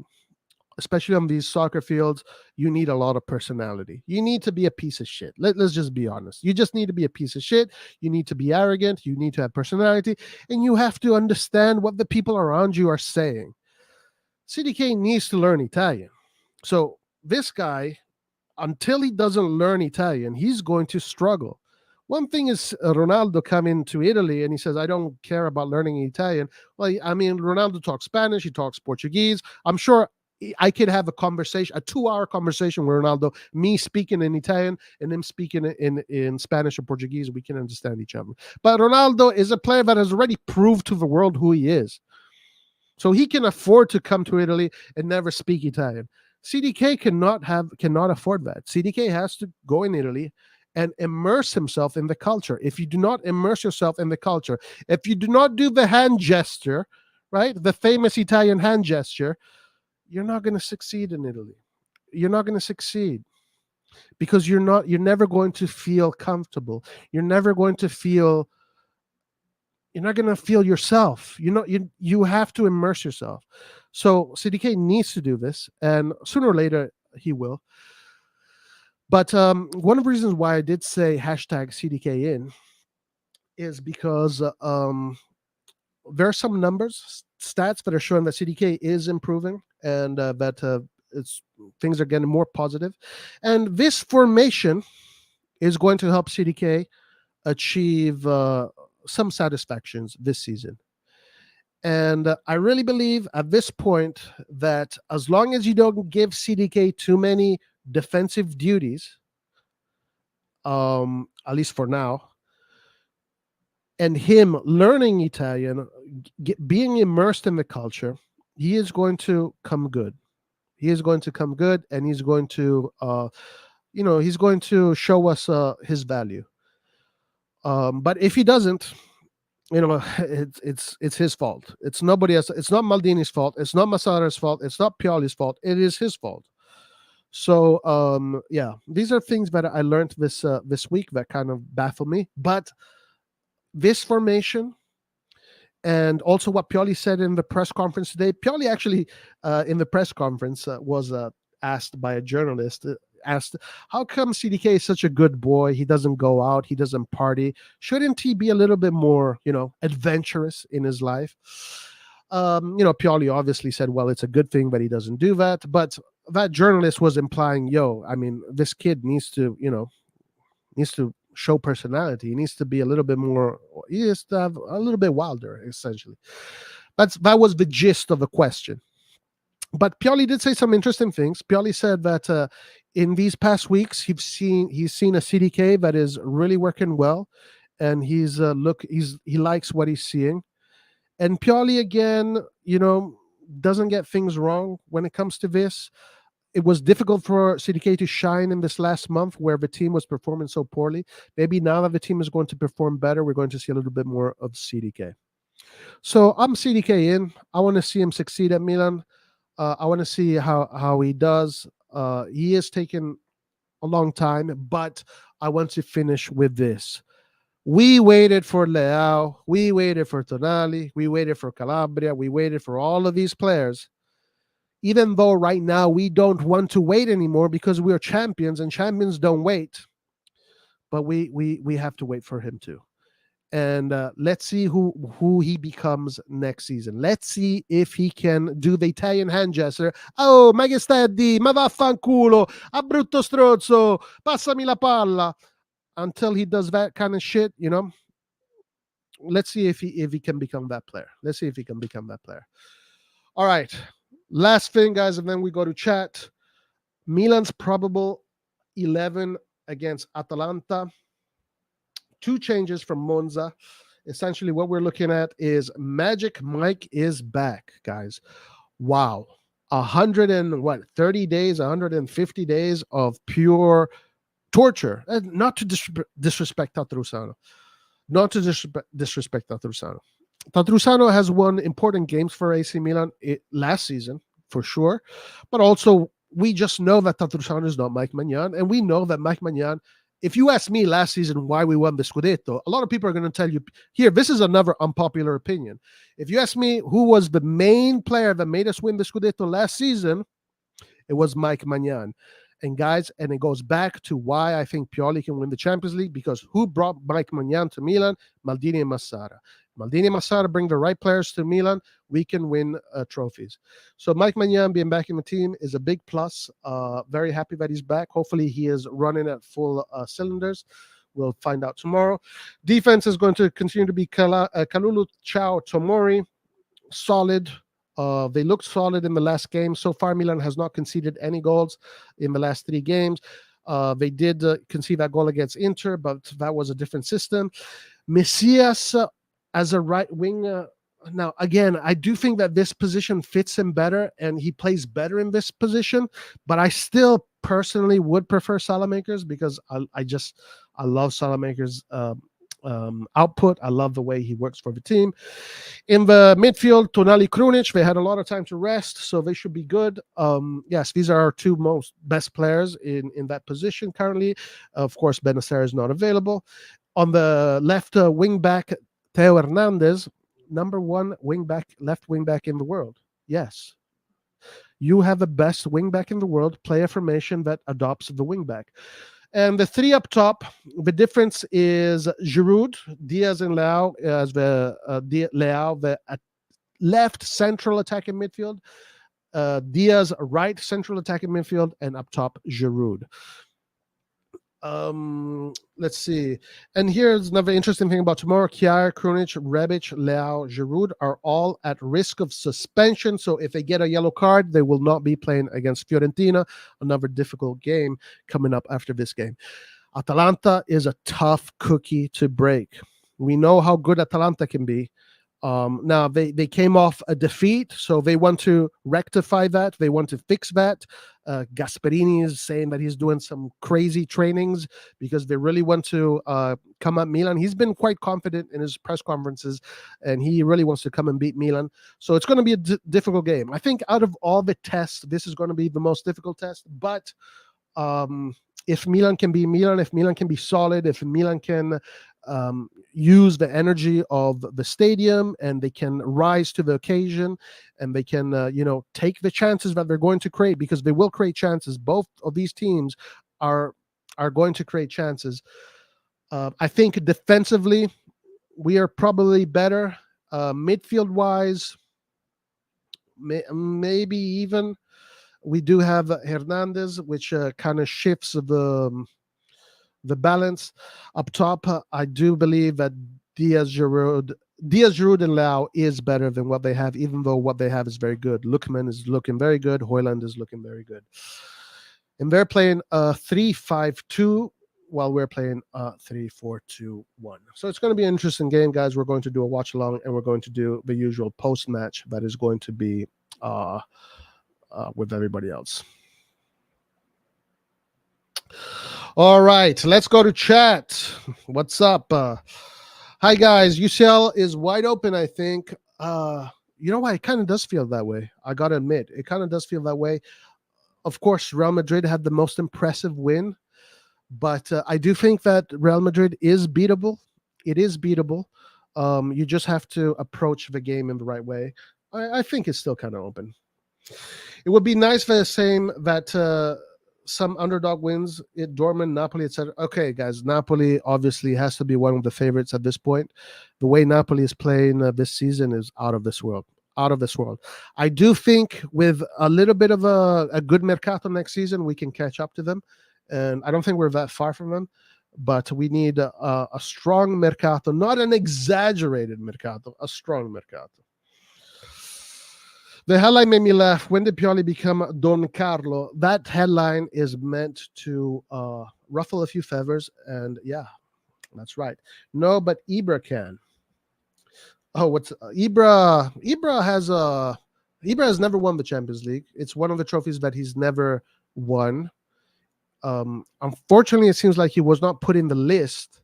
especially on these soccer fields, you need a lot of personality. You need to be a piece of shit. Let's just be honest. You just need to be a piece of shit. You need to be arrogant. You need to have personality. And you have to understand what the people around you are saying. CDK needs to learn Italian. So this guy, until he doesn't learn Italian, he's going to struggle. One thing is Ronaldo coming to Italy and he says, I don't care about learning Italian. Well, I mean, Ronaldo talks Spanish, he talks Portuguese. I'm sure I could have a conversation, a 2-hour conversation with Ronaldo, me speaking in Italian and him speaking in Spanish or Portuguese. We can understand each other. But Ronaldo is a player that has already proved to the world who he is. So he can afford to come to Italy and never speak Italian. CDK cannot afford that. CDK has to go in Italy and immerse himself in the culture. If you do not immerse yourself in the culture, if you do not do the hand gesture, right, the famous Italian hand gesture, you're not going to succeed in Italy. You're not going to succeed because you're never going to feel comfortable. You're never going to feel. You're not going to feel yourself. You have to immerse yourself. So CDK needs to do this, and sooner or later he will. But one of the reasons why I did say hashtag CDK in is because there are some stats that are showing that CDK is improving and that things are getting more positive. And this formation is going to help CDK achieve some satisfactions this season. And I really believe at this point that as long as you don't give CDK too many defensive duties, at least for now, and him learning Italian, being immersed in the culture, he is going to come good. He is going to come good, and he's going to, he's going to show us his value. But if he doesn't, it's his fault. It's nobody else. It's not Maldini's fault. It's not Massara's fault. It's not Pioli's fault. It is his fault. So yeah, these are things that I learned this week that kind of baffle me. But this formation, and also what Pioli said in the press conference today. Pioli actually, in the press conference, was asked by a journalist. Asked, how come CDK is such a good boy? He doesn't go out. He doesn't party. Shouldn't he be a little bit more, adventurous in his life? Pioli obviously said, well, it's a good thing that he doesn't do that. But that journalist was implying, this kid needs to show personality. He needs to be a little bit more, he needs to have a little bit wilder, essentially. That was the gist of the question. But Pioli did say some interesting things. Pioli said that in these past weeks, he's seen a CDK that is really working well, and he likes what he's seeing. And Pioli again, doesn't get things wrong when it comes to this. It was difficult for CDK to shine in this last month where the team was performing so poorly. Maybe now that the team is going to perform better, we're going to see a little bit more of CDK. So I'm CDK in. I want to see him succeed at Milan. I want to see how he does. He is taking a long time, but I want to finish with this. We waited for Leao. We waited for Tonali. We waited for Calabria. We waited for all of these players. Even though right now we don't want to wait anymore because we are champions and champions don't wait. But we have to wait for him too. And let's see who he becomes next season. Let's see if he can do the Italian hand gesture. Oh, ma che stai a di? Ma vaffanculo, a brutto strozzo, passami la palla. Until he does that kind of shit, let's see if he can become that player. Let's see if he can become that player. All right. Last thing, guys, and then we go to chat. Milan's probable 11 against Atalanta. 2 changes from Monza. Essentially, what we're looking at is Magic Mike is back, guys. Wow. 30 days, 150 days of pure torture. And not to disrespect Tatarusano. Not to disrespect Tatarusano. Tatarusano has won important games for AC Milan last season, for sure. But also, we just know that Tatarusano is not Mike Maignan. And we know that Mike Maignan, if you ask me last season why we won the Scudetto, a lot of people are going to tell you, here, this is another unpopular opinion. If you ask me who was the main player that made us win the Scudetto last season, it was Mike Maignan. And guys, and it goes back to why I think Pioli can win the Champions League, because who brought Mike Maignan to Milan? Maldini and Massara. Maldini and Massara bring the right players to Milan, we can win trophies. So Mike Maignan being back in the team is a big plus. Very happy that he's back. Hopefully he is running at full cylinders. We'll find out tomorrow. Defense is going to continue to be Kalulu, Chao, Tomori. Solid. They looked solid in the last game. So far, Milan has not conceded any goals in the last 3 games. They did concede that goal against Inter, but that was a different system. Messias as a right winger. Now, again, I do think that this position fits him better, and he plays better in this position. But I still personally would prefer Salamakers, because I love Salamakers' output. I love the way he works for the team. In the midfield, Tonali, Krunic, they had a lot of time to rest, so they should be good. Yes, these are our 2 best players in that position currently. Of course, Benacer is not available. On the left wing back, Theo Hernandez, number 1 left wing back in the world. Yes. You have the best wing back in the world. Play a formation that adopts the wing back. And the 3 up top, the difference is Giroud, Diaz, and Leao as the left central attacking midfield, Diaz right central attacking midfield, and up top Giroud. Let's see. And here's another interesting thing about tomorrow. Kjaer, Krunic, Rebic, Leao, Giroud are all at risk of suspension. So if they get a yellow card, they will not be playing against Fiorentina. Another difficult game coming up after this game. Atalanta is a tough cookie to break. We know how good Atalanta can be. Now they came off a defeat, so they want to rectify that. They want to fix that. Gasperini is saying that he's doing some crazy trainings because they really want to come at Milan. He's been quite confident in his press conferences, and he really wants to come and beat Milan. So it's going to be a difficult game. I think out of all the tests, this is going to be the most difficult test. But if Milan can be Milan, if Milan can be solid, if Milan can use the energy of the stadium, and they can rise to the occasion, and they can take the chances that they're going to create, because they will create chances. Both of these teams are going to create chances. I think defensively we are probably better. Midfield wise, maybe even we do have Hernandez, which kind of shifts the balance. Up top, I do believe that Diaz, Giroud, and Leao is better than what they have, even though what they have is very good. Lookman is looking very good. Højlund is looking very good. And they're playing 3-5-2 while we're playing 3-4-2-1. So it's going to be an interesting game, guys. We're going to do a watch along, and we're going to do the usual post match that is going to be with everybody else. All right, let's go to chat. What's up? Hi, guys. UCL is wide open, I think. You know what? It kind of does feel that way. I got to admit, it kind of does feel that way. Of course, Real Madrid had the most impressive win, but I do think that Real Madrid is beatable. It is beatable. You just have to approach the game in the right way. I think it's still kind of open. It would be nice for the same that some underdog wins, Dortmund, Napoli, etc. Okay, guys, Napoli obviously has to be one of the favorites at this point. The way Napoli is playing this season is out of this world. Out of this world. I do think with a little bit of a good mercato next season, we can catch up to them. And I don't think we're that far from them. but we need a strong mercato, not an exaggerated mercato, a strong mercato. The headline made me laugh. When did Pioli become Don Carlo? That headline is meant to ruffle a few feathers, and yeah, that's right. No, but Ibra can. Oh, what's Ibra? Ibra has never won the Champions League. It's one of the trophies that he's never won. Unfortunately, it seems like he was not put in the list,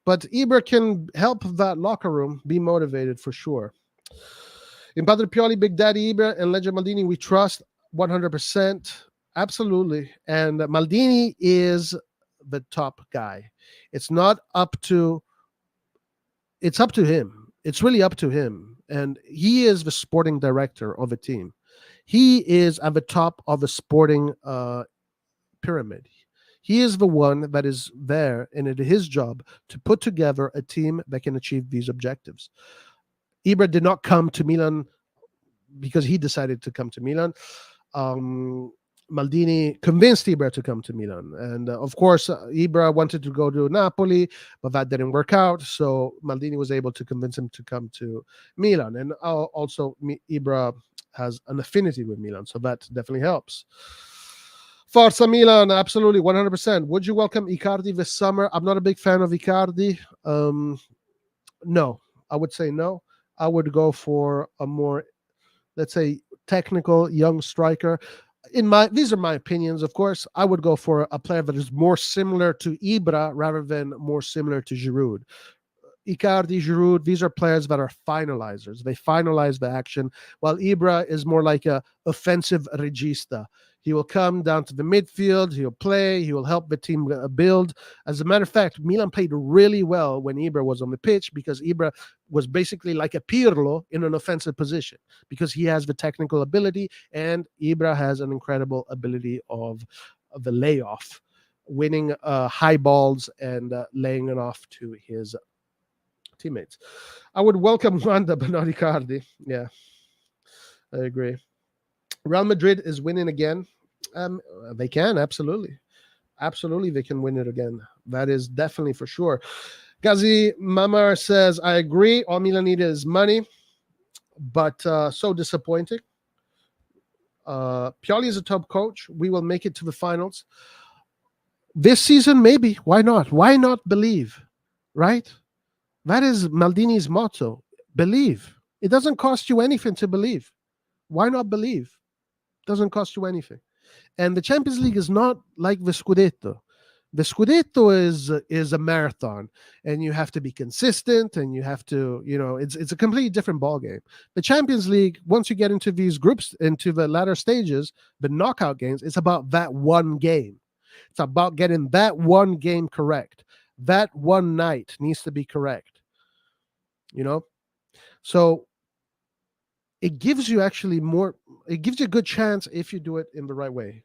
but Ibra can help that locker room be motivated for sure. In Padre Pioli, Big Daddy Ibra, and Legend Maldini, we trust 100%. Absolutely. And Maldini is the top guy. It's up to him. It's really up to him. And he is the sporting director of a team. He is at the top of the sporting pyramid. He is the one that is there, and it is his job to put together a team that can achieve these objectives. Ibra did not come to Milan because he decided to come to Milan. Maldini convinced Ibra to come to Milan. And of course, Ibra wanted to go to Napoli, but that didn't work out. So Maldini was able to convince him to come to Milan. And also, Ibra has an affinity with Milan, so that definitely helps. Forza Milan, absolutely, 100%. Would you welcome Icardi this summer? I'm not a big fan of Icardi. No, I would say no. I would go for a more, let's say, technical young striker. These are my opinions, of course. I would go for a player that is more similar to Ibra rather than more similar to Giroud. Icardi, Giroud, these are players that are finalizers. They finalize the action, while Ibra is more like a offensive regista. He will come down to the midfield, he'll play, he will help the team build. As a matter of fact, Milan played really well when Ibra was on the pitch, because Ibra was basically like a Pirlo in an offensive position, because he has the technical ability, and Ibra has an incredible ability of the layoff, winning high balls and laying it off to his teammates. I would welcome Wanda, but not Icardi. Yeah, I agree. Real Madrid is winning again. They can, absolutely. Absolutely, they can win it again. That is definitely for sure. Ghazi Mamar says, I agree. All Milan need is money, but so disappointing. Pioli is a top coach. We will make it to the finals. This season, maybe. Why not? Why not believe? Right? That is Maldini's motto. Believe. It doesn't cost you anything to believe. Why not believe? It doesn't cost you anything. And the Champions League is not like the Scudetto. The Scudetto is a marathon, and you have to be consistent, and you have to, it's a completely different ballgame. The Champions League, once you get into these groups, into the latter stages, the knockout games, it's about that one game. It's about getting that one game correct. That one night needs to be correct. So it gives you actually it gives you a good chance if you do it in the right way.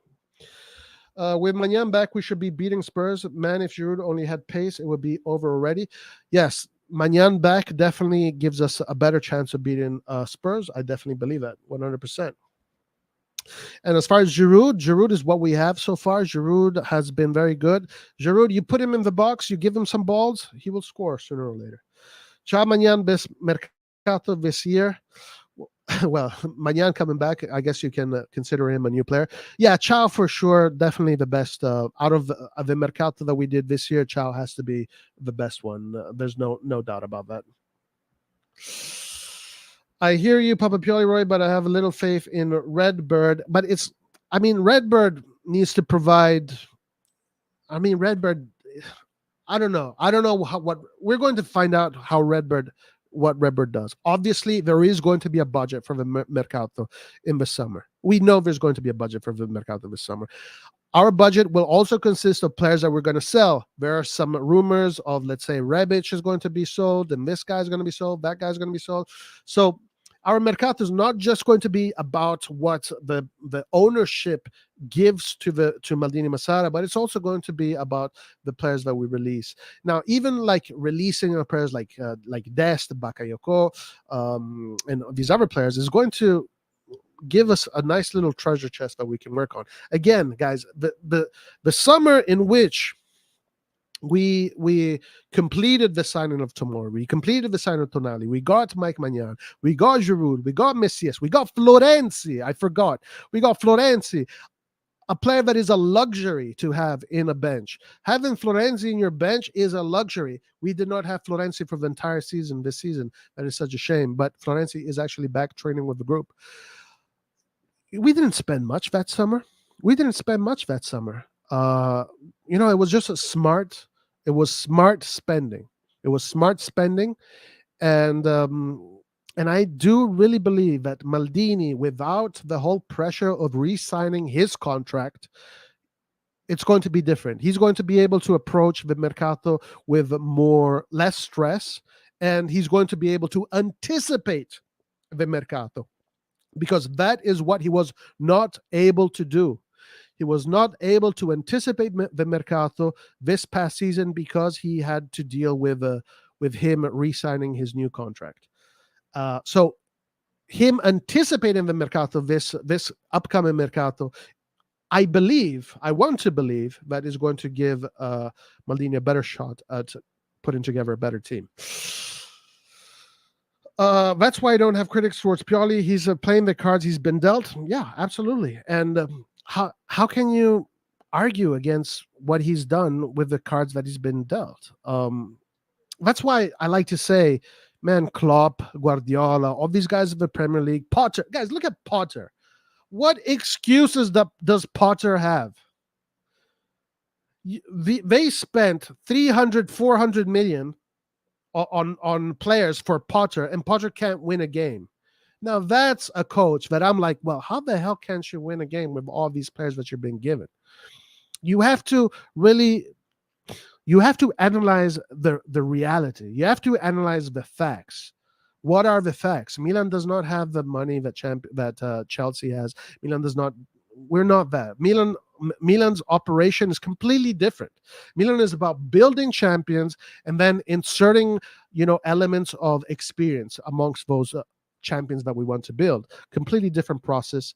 With Magnan back, we should be beating Spurs. Man, if Giroud only had pace, it would be over already. Yes, Magnan back definitely gives us a better chance of beating Spurs. I definitely believe that, 100%. And as far as Giroud is what we have so far. Giroud has been very good. Giroud, you put him in the box, you give him some balls, he will score sooner or later. Ciao Magnan, best mercato this year. Well, Magnan coming back, I guess you can consider him a new player. Yeah, Ciao for sure, definitely the best. Out of the mercato that we did this year, Ciao has to be the best one. There's no doubt about that. I hear you, Papa Pioli, Roy, but I have a little faith in Redbird. But Redbird needs to provide. Redbird, I don't know. I don't know what we're going to find out what Redbird does. Obviously, there is going to be a budget for the Mercato in the summer. We know there's going to be a budget for the Mercato this summer. Our budget will also consist of players that we're going to sell. There are some rumors of, let's say, Rebic is going to be sold, and this guy's going to be sold, that guy's going to be sold. So our Mercato is not just going to be about what the ownership gives to Maldini Massara, but it's also going to be about the players that we release. Now, even like releasing players like Dest, Bakayoko, and these other players is going to give us a nice little treasure chest that we can work on. Again, guys, the summer in which We completed the signing of Tomori. We completed the signing of Tonali. We got Mike Magnan. We got Giroud. We got Messias. We got Florenzi. I forgot. We got Florenzi, a player that is a luxury to have in a bench. Having Florenzi in your bench is a luxury. We did not have Florenzi for the entire season this season. That is such a shame. But Florenzi is actually back training with the group. We didn't spend much that summer. It was just it was smart spending. And I do really believe that Maldini, without the whole pressure of re-signing his contract, it's going to be different. He's going to be able to approach the mercato with less stress, and he's going to be able to anticipate the mercato, because that is what he was not able to do. He was not able to anticipate the mercato this past season because he had to deal with him re-signing his new contract. So him anticipating the mercato, this upcoming mercato, I want to believe that is going to give Maldini a better shot at putting together a better team. That's why I don't have critics towards Pioli. He's playing the cards he's been dealt. Yeah, absolutely. And how can you argue against what he's done with the cards that he's been dealt? That's why I like to say, man, Klopp, Guardiola, all these guys of the Premier League, Potter. Guys, look at Potter. What excuses does Potter have? They spent 300, 400 million on players for Potter, and Potter can't win a game. Now, that's a coach that I'm like, well, how the hell can't you win a game with all these players that you're being given? You have to analyze the reality. You have to analyze the facts. What are the facts? Milan does not have the money that Chelsea has. Milan does not. We're not that. Milan's operation is completely different. Milan is about building champions and then inserting, elements of experience amongst those champions that we want to build. Completely different process.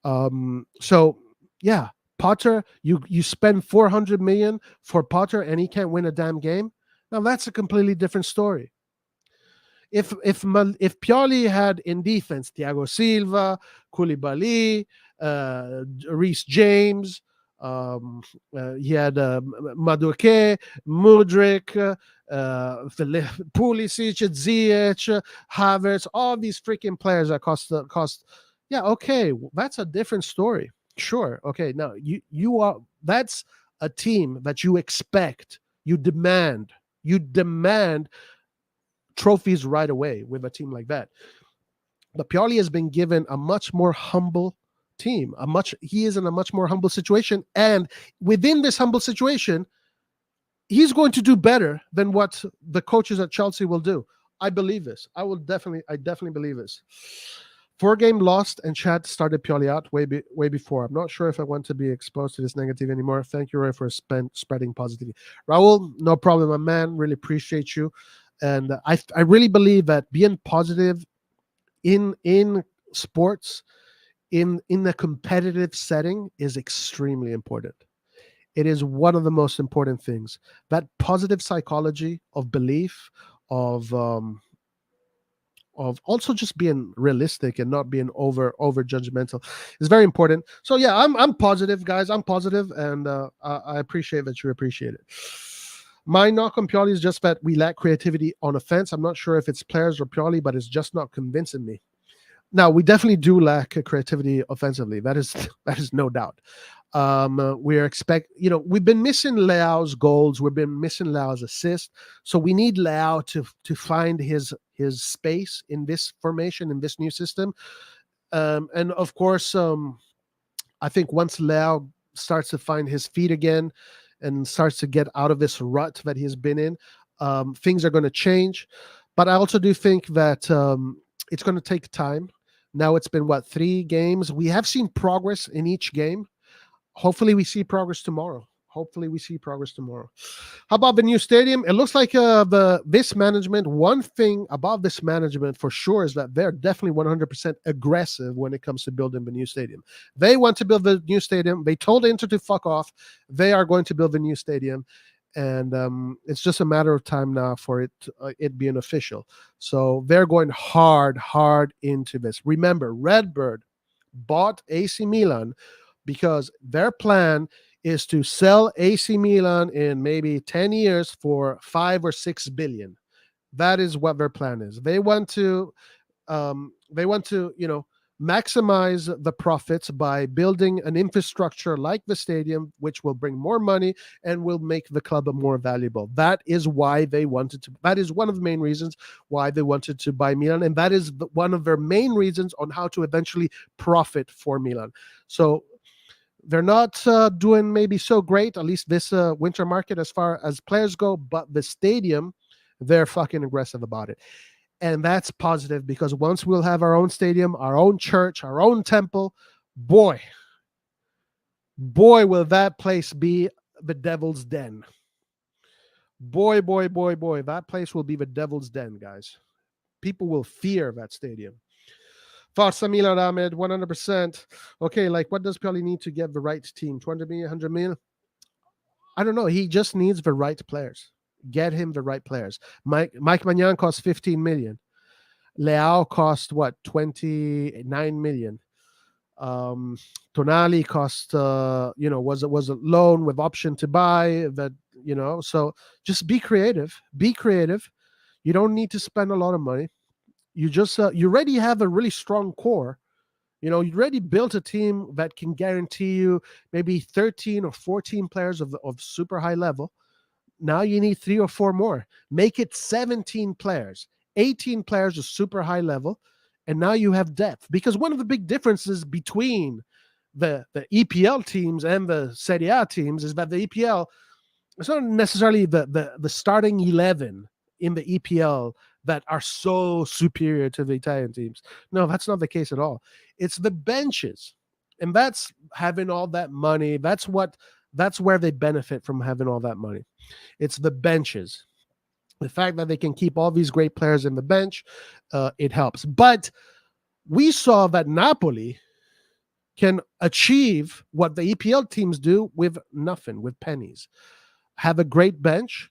So yeah, Potter, you spend 400 million for Potter and he can't win a damn game. Now that's a completely different story. If Pioli had in defense Thiago Silva, Koulibaly, Reece James, he had Madueke, Mudryk, Pulisic, Ziyech, Havertz, all these freaking players that cost. Yeah, okay, that's a different story. Sure, okay. Now that's a team that you expect, you demand trophies right away with a team like that. But Pioli has been given a much more humble team. He is in a much more humble situation, and within this humble situation, he's going to do better than what the coaches at Chelsea will do. I believe this. I definitely believe this. 4-game lost, and Chad started Pioli out way before. I'm not sure if I want to be exposed to this negative anymore. Thank you, Roy, for spreading positivity. Raul, no problem, my man. Really appreciate you. And I really believe that being positive in sports, in a competitive setting, is extremely important. It is one of the most important things. That positive psychology of belief, of also just being realistic and not being over judgmental is very important. So yeah, I'm positive, guys. I'm positive, and I appreciate that you appreciate it. My knock on Pioli is just that we lack creativity on offense. I'm not sure if it's players or Pioli, but it's just not convincing me. Now, we definitely do lack creativity offensively. That is no doubt. We've been missing Leao's goals. We've been missing Leao's assist. So we need Leao to find his space in this formation, in this new system. And of course, I think once Leao starts to find his feet again and starts to get out of this rut that he's been in, things are going to change. But I also do think that it's going to take time. Now it's been, 3 games? We have seen progress in each game. Hopefully we see progress tomorrow. How about the new stadium? It looks like this management, one thing about this management for sure is that they're definitely 100% aggressive when it comes to building the new stadium. They want to build the new stadium. They told Inter to fuck off. They are going to build the new stadium. and it's just a matter of time now for it being official. So they're going hard into this. Remember, Redbird bought AC Milan because their plan is to sell AC Milan in maybe 10 years for 5 or 6 billion. That is what their plan is. They want to maximize the profits by building an infrastructure like the stadium, which will bring more money and will make the club more valuable. That is why they wanted to. That is one of the main reasons why they wanted to buy Milan, and that is one of their main reasons on how to eventually profit for Milan. So they're not doing maybe so great, at least this winter market as far as players go, but the stadium, they're fucking aggressive about it. And that's positive because once we'll have our own stadium, our own church, our own temple, boy, will that place be the devil's den. Boy, that place will be the devil's den, guys. People will fear that stadium. Forza Milan, Ahmed, 100%. Okay, like what does Pioli need to get the right team? 200 million, 100 million? I don't know. He just needs the right players. Get him the right players. Mike Maignan costs 15 million. Leao cost what, 29 million. Tonali cost was a loan with option to buy that, so just be creative. You don't need to spend a lot of money. You just you already have a really strong core. You already built a team that can guarantee you maybe 13 or 14 players of super high level. Now you need 3 or 4 more. Make it 17 players, 18 players of super high level, and now you have depth. Because one of the big differences between the EPL teams and the Serie A teams is that the EPL, it's not necessarily the starting 11 in the EPL that are so superior to the Italian teams. No, that's not the case at all. It's the benches. And that's having all that money. That's where they benefit from having all that money. It's the benches. The fact that they can keep all these great players in the bench, it helps. But we saw that Napoli can achieve what the EPL teams do with nothing, with pennies. Have a great bench,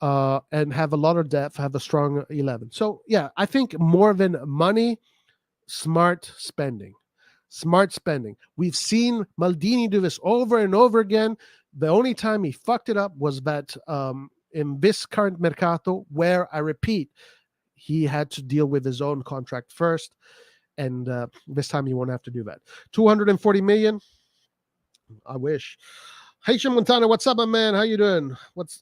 and have a lot of depth, have a strong 11. So, yeah, I think more than money, smart spending. We've seen Maldini do this over and over again. The only time he fucked it up was that in this current mercato, where, I repeat, he had to deal with his own contract first. And this time he won't have to do that. 240 million. I wish. Haitian Montana, what's up, my man? How you doing?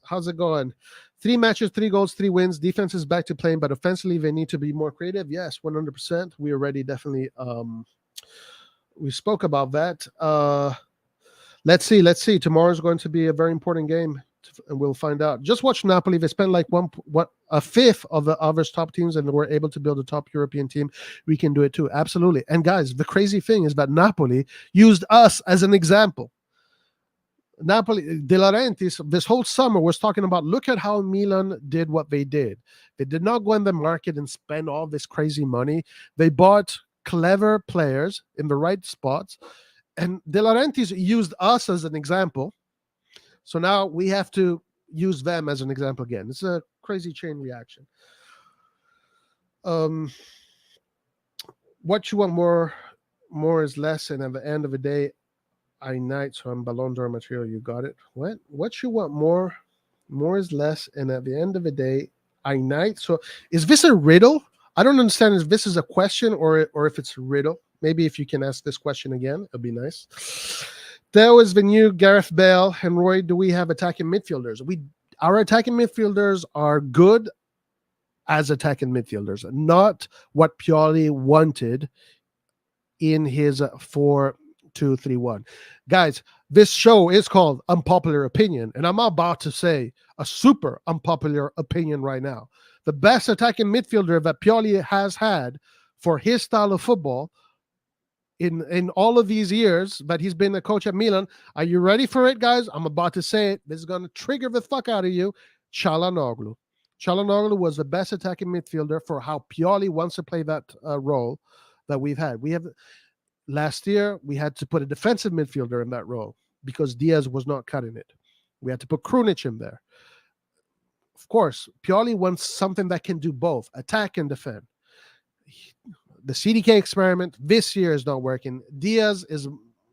How's it going? 3 matches, 3 goals, 3 wins. Defense is back to playing, but offensively they need to be more creative. Yes, 100%. We already definitely we spoke about that. Let's see. Tomorrow's going to be a very important game, and we'll find out. Just watch Napoli. They spent like a fifth of the others top teams, and we're able to build a top European team. We can do it too. Absolutely. And guys, the crazy thing is that Napoli used us as an example. Napoli, De Laurentiis, this whole summer was talking about, look at how Milan did what they did. They did not go in the market and spend all this crazy money. They bought clever players in the right spots, and De Laurentiis used us as an example. So now we have to use them as an example again. It's a crazy chain reaction. What you want more is less, and at the end of the day, I night, so I'm Ballon d'Or material. You got it. What you want more is less, and at the end of the day, I night. So is this a riddle? I don't understand if this is a question or if it's a riddle. Maybe if you can ask this question again, it'd be nice. There was the new Gareth Bale and Roy. Do we have attacking midfielders? Our attacking midfielders are good as attacking midfielders, not what Pioli wanted in his 4-2-3-1. Guys, this show is called Unpopular Opinion, and I'm about to say a super unpopular opinion right now. The best attacking midfielder that Pioli has had for his style of football in all of these years that he's been a coach at Milan. Are you ready for it, guys? I'm about to say it. This is going to trigger the fuck out of you. Çalhanoğlu. Çalhanoğlu was the best attacking midfielder for how Pioli wants to play that role that we've had. Last year, we had to put a defensive midfielder in that role because Diaz was not cutting it. We had to put Krunic in there. Of course, Pioli wants something that can do both, attack and defend. The CDK experiment this year is not working. Diaz is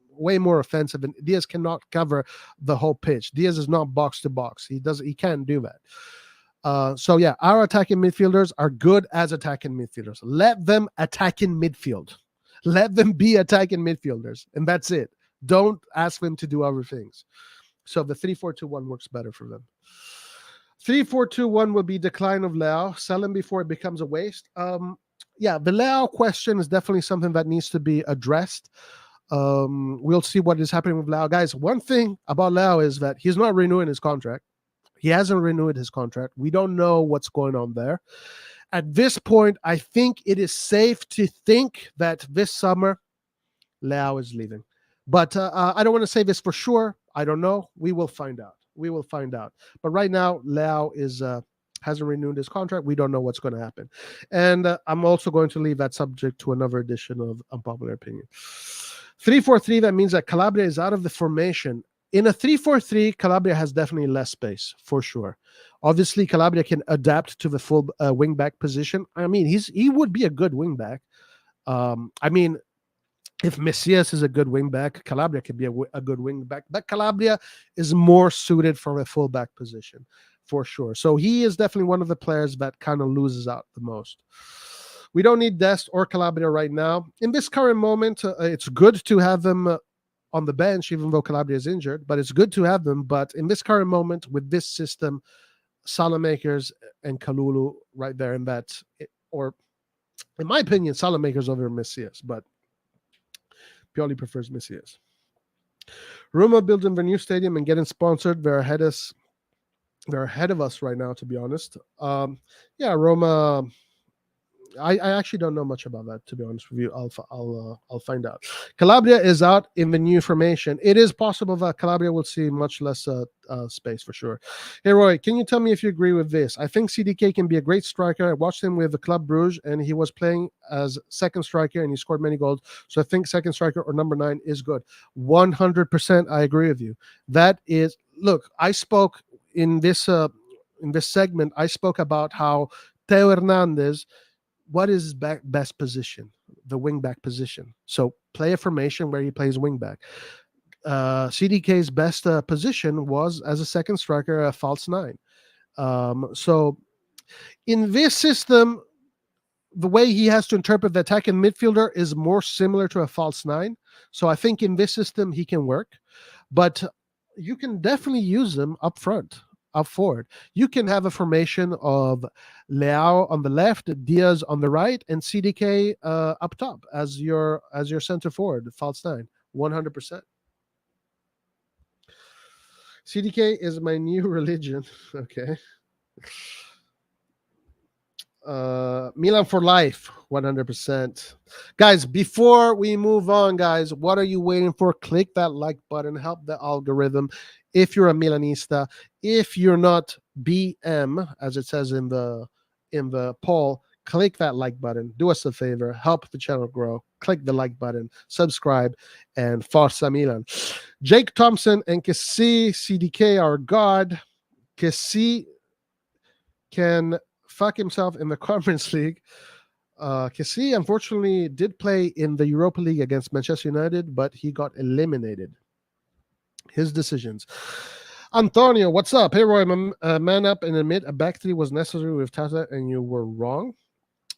way more offensive, and Diaz cannot cover the whole pitch. Diaz is not box to box. He can't do that. So yeah, our attacking midfielders are good as attacking midfielders. Let them attack in midfield. Let them be attacking midfielders, and that's it. Don't ask them to do other things. So the 3-4-2-1 works better for them. 3-4-2-1 will be decline of Leao. Sell him before it becomes a waste. Yeah, the Leao question is definitely something that needs to be addressed. We'll see what is happening with Leao. Guys, one thing about Leao is that he's not renewing his contract. He hasn't renewed his contract. We don't know what's going on there. At this point, I think it is safe to think that this summer, Leao is leaving. But I don't want to say this for sure. I don't know. We will find out. We will find out. But right now, Leao hasn't renewed his contract. We don't know what's going to happen. And I'm also going to leave that subject to another edition of Unpopular Opinion. 3-4-3, that means that Calabria is out of the formation. In a 3-4-3, Calabria has definitely less space, for sure. Obviously, Calabria can adapt to the full wing-back position. I mean, he would be a good wing-back. I mean, if Messias is a good wing-back, Calabria can be a good wing-back. But Calabria is more suited for a full-back position, for sure. So he is definitely one of the players that kind of loses out the most. We don't need Dest or Calabria right now. In this current moment, it's good to have them on the bench, even though Calabria is injured, but it's good to have them. But in this current moment, with this system, Salamakers and Kalulu right there in that, or in my opinion, Salamakers over Messias, but Pioli prefers Messias. Roma building the new stadium and getting sponsored. They're ahead of us right now, to be honest. Yeah, Roma. I actually don't know much about that, to be honest with you. I'll find out. Calabria is out in the new formation. It is possible that Calabria will see much less space for sure. Hey Roy, can you tell me if you agree with this? I think CDK can be a great striker. I watched him with the Club Bruges, and he was playing as second striker, and he scored many goals. So I think second striker or number 9 is good. 100%, I agree with you. That is, look, I spoke in this segment. I spoke about how Theo Hernandez. What is his best position? The wing-back position. So play a formation where he plays wing-back. CDK's best position was as a second striker, a false 9. So in this system, the way he has to interpret the attacking midfielder is more similar to a false 9. So I think in this system, he can work. But you can definitely use him up front. Up forward, you can have a formation of Leao on the left, Diaz on the right, and CDK up top as your center forward, false 9, 100%. CDK is my new religion. Okay. Milan for life, 100%. Guys, before we move on, guys, what are you waiting for? Click that like button, help the algorithm. If you're a Milanista, if you're not BM, as it says in the poll, click that like button. Do us a favor, help the channel grow. Click the like button, subscribe, and Forza Milan. Jake Thompson and Kessie CDK are God. Kessie can fuck himself in the Conference League. Kessie, unfortunately, did play in the Europa League against Manchester United, but he got eliminated. His decisions. Antonio, what's up? Hey, Roy, man up and admit a back 3 was necessary with Tata and you were wrong.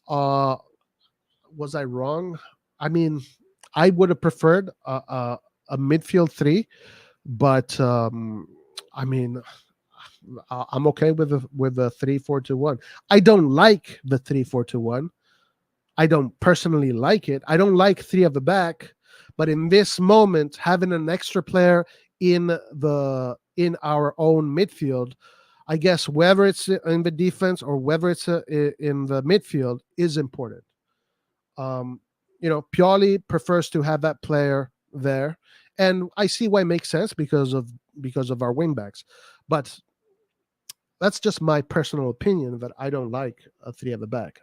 Was I wrong? I mean, I would have preferred a midfield 3, but I mean, I'm okay with the 3-4-2-1. I don't like the 3-4-2-1. I don't personally like it. I don't like 3 at the back, but in this moment, having an extra player in our own midfield, I guess whether it's in the defense or whether it's in the midfield is important. Pioli prefers to have that player there, and I see why it makes sense because of our wingbacks. But that's just my personal opinion that I don't like a 3 at the back.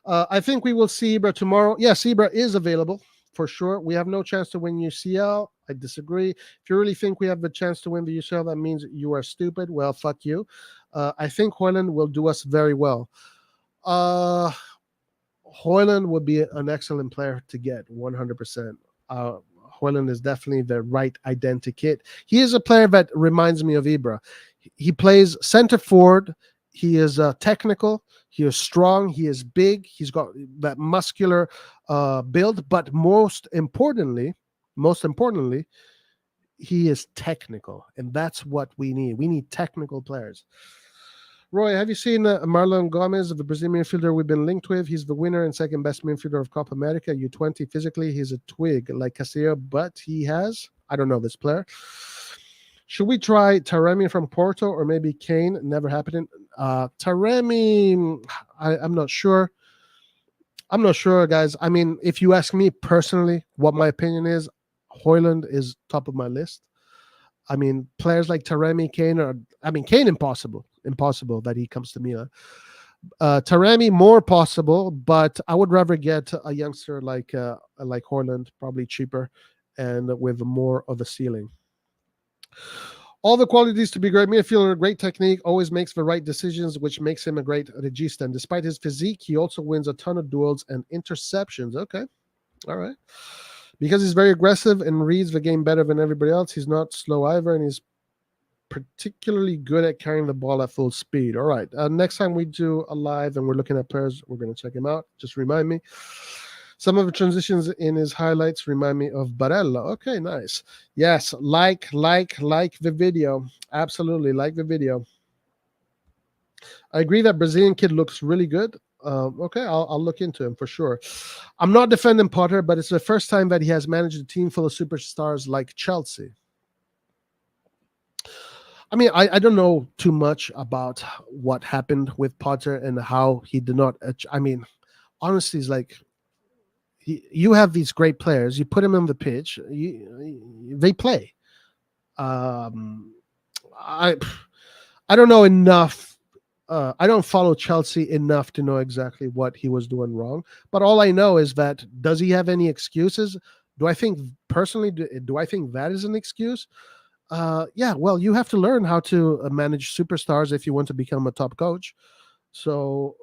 I think we will see Ibra tomorrow. Yes, Ibra is available for sure. We have no chance to win UCL. I disagree. If you really think we have the chance to win the UCL, that means you are stupid. Well, fuck you. I think Hoyland will do us very well. Uh, Hoyland would be an excellent player to get, 100%. Hoyland is definitely the right identikit. He is a player that reminds me of Ibra. He plays center forward. He is technical. He is strong. He is big. He's got that muscular build. But most importantly, he is technical, and that's what we need. We need technical players. Roy, have you seen Marlon Gomez, the Brazilian midfielder we've been linked with? He's the winner and second best midfielder of Copa America, U20. Physically, he's a twig like Castillo, but he has, I don't know this player. Should we try Taremi from Porto or maybe Kane? Never happened. Taremi, I'm not sure. I'm not sure, guys. I mean, if you ask me personally what my opinion is, Hoyland is top of my list. I mean, players like Taremi, Kane, impossible that he comes to Milan. Taremi, more possible, but I would rather get a youngster like Hoyland, probably cheaper and with more of a ceiling. All the qualities to be great midfielder, great technique, always makes the right decisions, which makes him a great regista. And despite his physique, he also wins a ton of duels and interceptions. Okay, all right. Because he's very aggressive and reads the game better than everybody else, he's not slow either, and he's particularly good at carrying the ball at full speed. All right. Next time we do a live and we're looking at players, we're going to check him out. Just remind me. Some of the transitions in his highlights remind me of Barella. Okay, nice. Yes, like the video. Absolutely, like the video. I agree that Brazilian kid looks really good. Okay, I'll look into him for sure. I'm not defending Potter, but it's the first time that he has managed a team full of superstars like Chelsea. I mean, I don't know too much about what happened with Potter and how he did not. I mean, honestly, it's like you have these great players. You put them on the pitch, they play. I don't know enough. I don't follow Chelsea enough to know exactly what he was doing wrong. But all I know is that, does he have any excuses? Do I think that is an excuse? Yeah, well, you have to learn how to manage superstars if you want to become a top coach. So,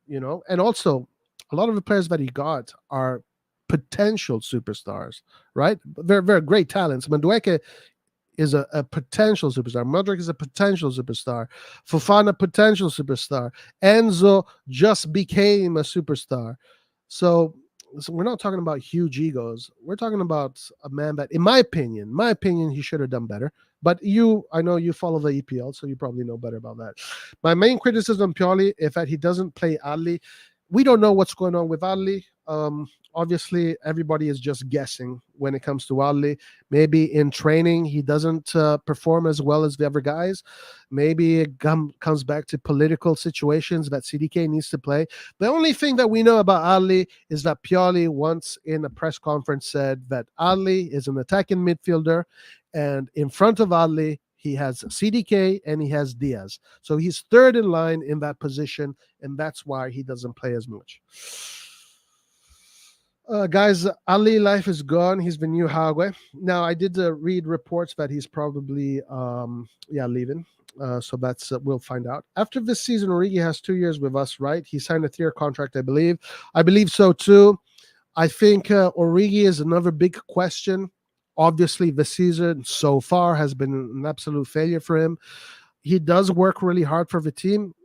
and also a lot of the players that he got are potential superstars, right? They're great talents. Madueke is a potential superstar. Modric is a potential superstar. Fofana, potential superstar. Enzo just became a superstar. So we're not talking about huge egos. We're talking about a man that, in my opinion, he should have done better. But I know you follow the EPL, so you probably know better about that. My main criticism of Pioli is that he doesn't play Ali. We don't know what's going on with Ali. Obviously, everybody is just guessing when it comes to Ali. Maybe in training, he doesn't perform as well as the other guys. Maybe it comes back to political situations that CDK needs to play. The only thing that we know about Ali is that Pioli once in a press conference said that Ali is an attacking midfielder, and in front of Ali, he has CDK and he has Diaz. So he's third in line in that position, and that's why he doesn't play as much. Guys, Ali life is gone. He's the new Hagwe. Now, I did read reports that he's probably leaving. So that's we'll find out. After this season, Origi has 2 years with us, right? He signed a 3-year contract, I believe. I believe so too. I think Origi is another big question. Obviously, the season so far has been an absolute failure for him. He does work really hard for the team.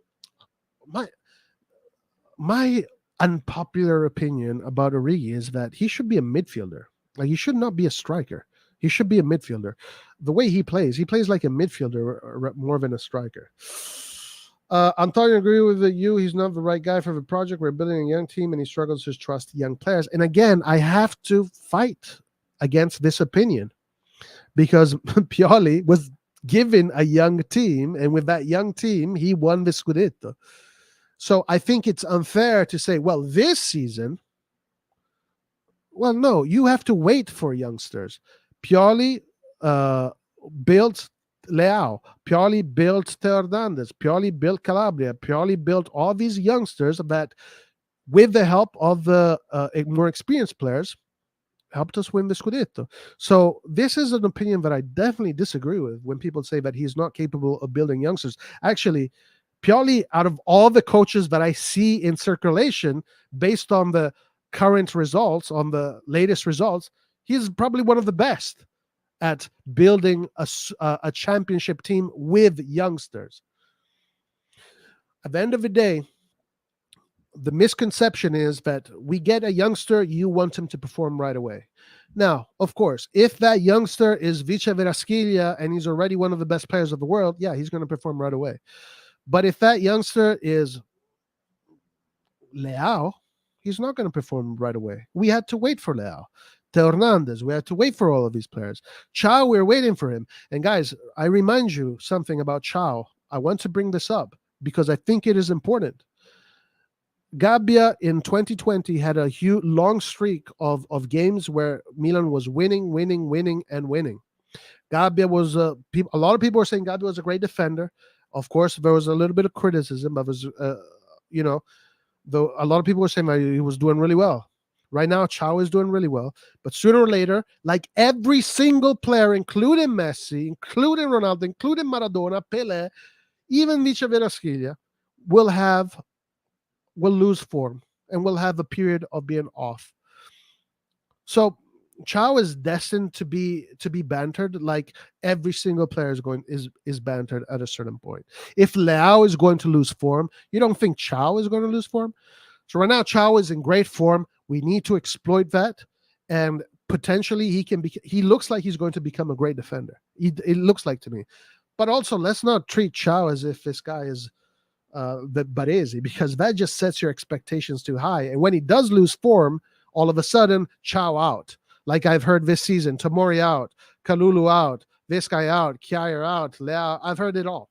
My unpopular opinion about Origi is that he should be a midfielder. Like, he should not be a striker. He should be a midfielder. The way he plays like a midfielder more than a striker. Antonio, agree with you. He's not the right guy for the project. We're building a young team, and he struggles to trust young players. And again, I have to fight against this opinion because Pioli was given a young team, and with that young team, he won the Scudetto. So I think it's unfair to say, well, this season, well, no, you have to wait for youngsters. Pioli built Leao. Pioli built Theo Hernandez. Pioli built Calabria. Pioli built all these youngsters that, with the help of the more experienced players, helped us win the Scudetto. So this is an opinion that I definitely disagree with when people say that he's not capable of building youngsters. Actually, Pioli, out of all the coaches that I see in circulation, based on the current results, on the latest results, he's probably one of the best at building a championship team with youngsters. At the end of the day, the misconception is that we get a youngster, you want him to perform right away. Now, of course, if that youngster is Vice Verasquilla and he's already one of the best players of the world, yeah, he's going to perform right away. But if that youngster is Leao, he's not going to perform right away. We had to wait for Leao. Teo Hernandez, we had to wait for all of these players. Chao, we're waiting for him. And guys, I remind you something about Chao. I want to bring this up because I think it is important. Gabbia in 2020 had a huge long streak of games where Milan was winning. Gabbia was a lot of people were saying Gabbia was a great defender. Of course, there was a little bit of criticism, but was though a lot of people were saying that he was doing really well. Right now, Chao is doing really well, but sooner or later, like every single player, including Messi, including Ronaldo, including Maradona, Pelé, even Vice Verasquilla, will lose form and will have a period of being off. So Chao is destined to be bantered, like every single player is bantered at a certain point. If Leao is going to lose form, you don't think Chao is going to lose form? So right now, Chao is in great form. We need to exploit that, and potentially he looks like he's going to become a great defender. It looks like to me. But also, let's not treat Chao as if this guy is the Baresi, because that just sets your expectations too high. And when he does lose form, all of a sudden, Chao out. Like I've heard this season, Tomori out, Kalulu out, this guy out, Kjaer out, Leao. I've heard it all.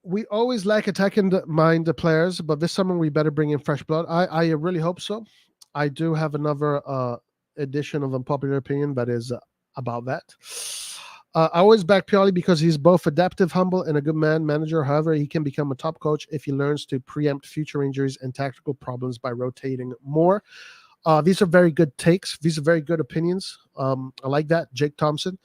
We always lack attacking mind players, but this summer we better bring in fresh blood. I really hope so. I do have another edition of Unpopular Opinion that is about that. I always back Pioli because he's both adaptive, humble, and a good manager. However, he can become a top coach if he learns to preempt future injuries and tactical problems by rotating more. These are very good takes. These are very good opinions. I like that. Jake Thompson.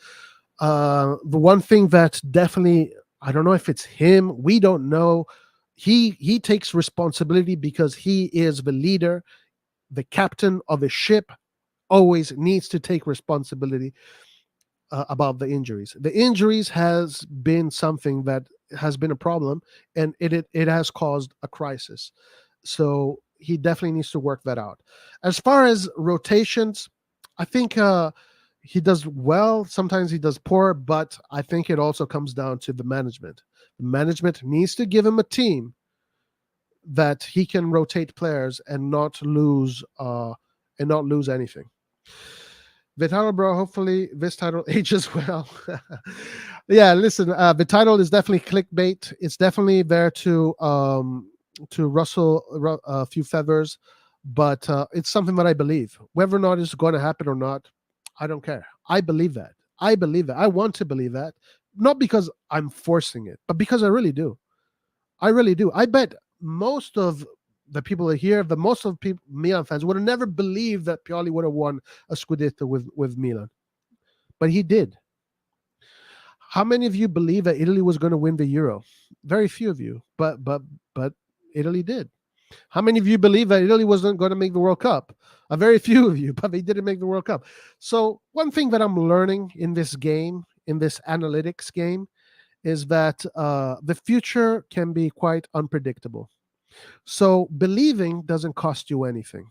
The one thing that definitely, I don't know if it's him. We don't know. He takes responsibility because he is the leader, the captain of a ship, always needs to take responsibility about the injuries. The injuries has been something that has been a problem, and it has caused a crisis. So he definitely needs to work that out. As far as rotations, I think he does well. Sometimes he does poor, but I think it also comes down to the management. The management needs to give him a team that he can rotate players and not lose anything. The title, bro, hopefully this title ages well. Yeah, listen, the title is definitely clickbait. It's definitely there to rustle a few feathers, but it's something that I believe. Whether or not it's going to happen or not, I don't care. I believe that. I want to believe that, not because I'm forcing it, but because I really do. I bet most of the people here, most of people, Milan fans, would have never believed that Pioli would have won a Scudetto with Milan, but he did. How many of you believe that Italy was going to win the Euro? Very few of you, but Italy did. How many of you believe that Italy wasn't going to make the World Cup? A very few of you, but they didn't make the World Cup. So one thing that I'm learning in this game, in this analytics game, is that the future can be quite unpredictable. So believing doesn't cost you anything.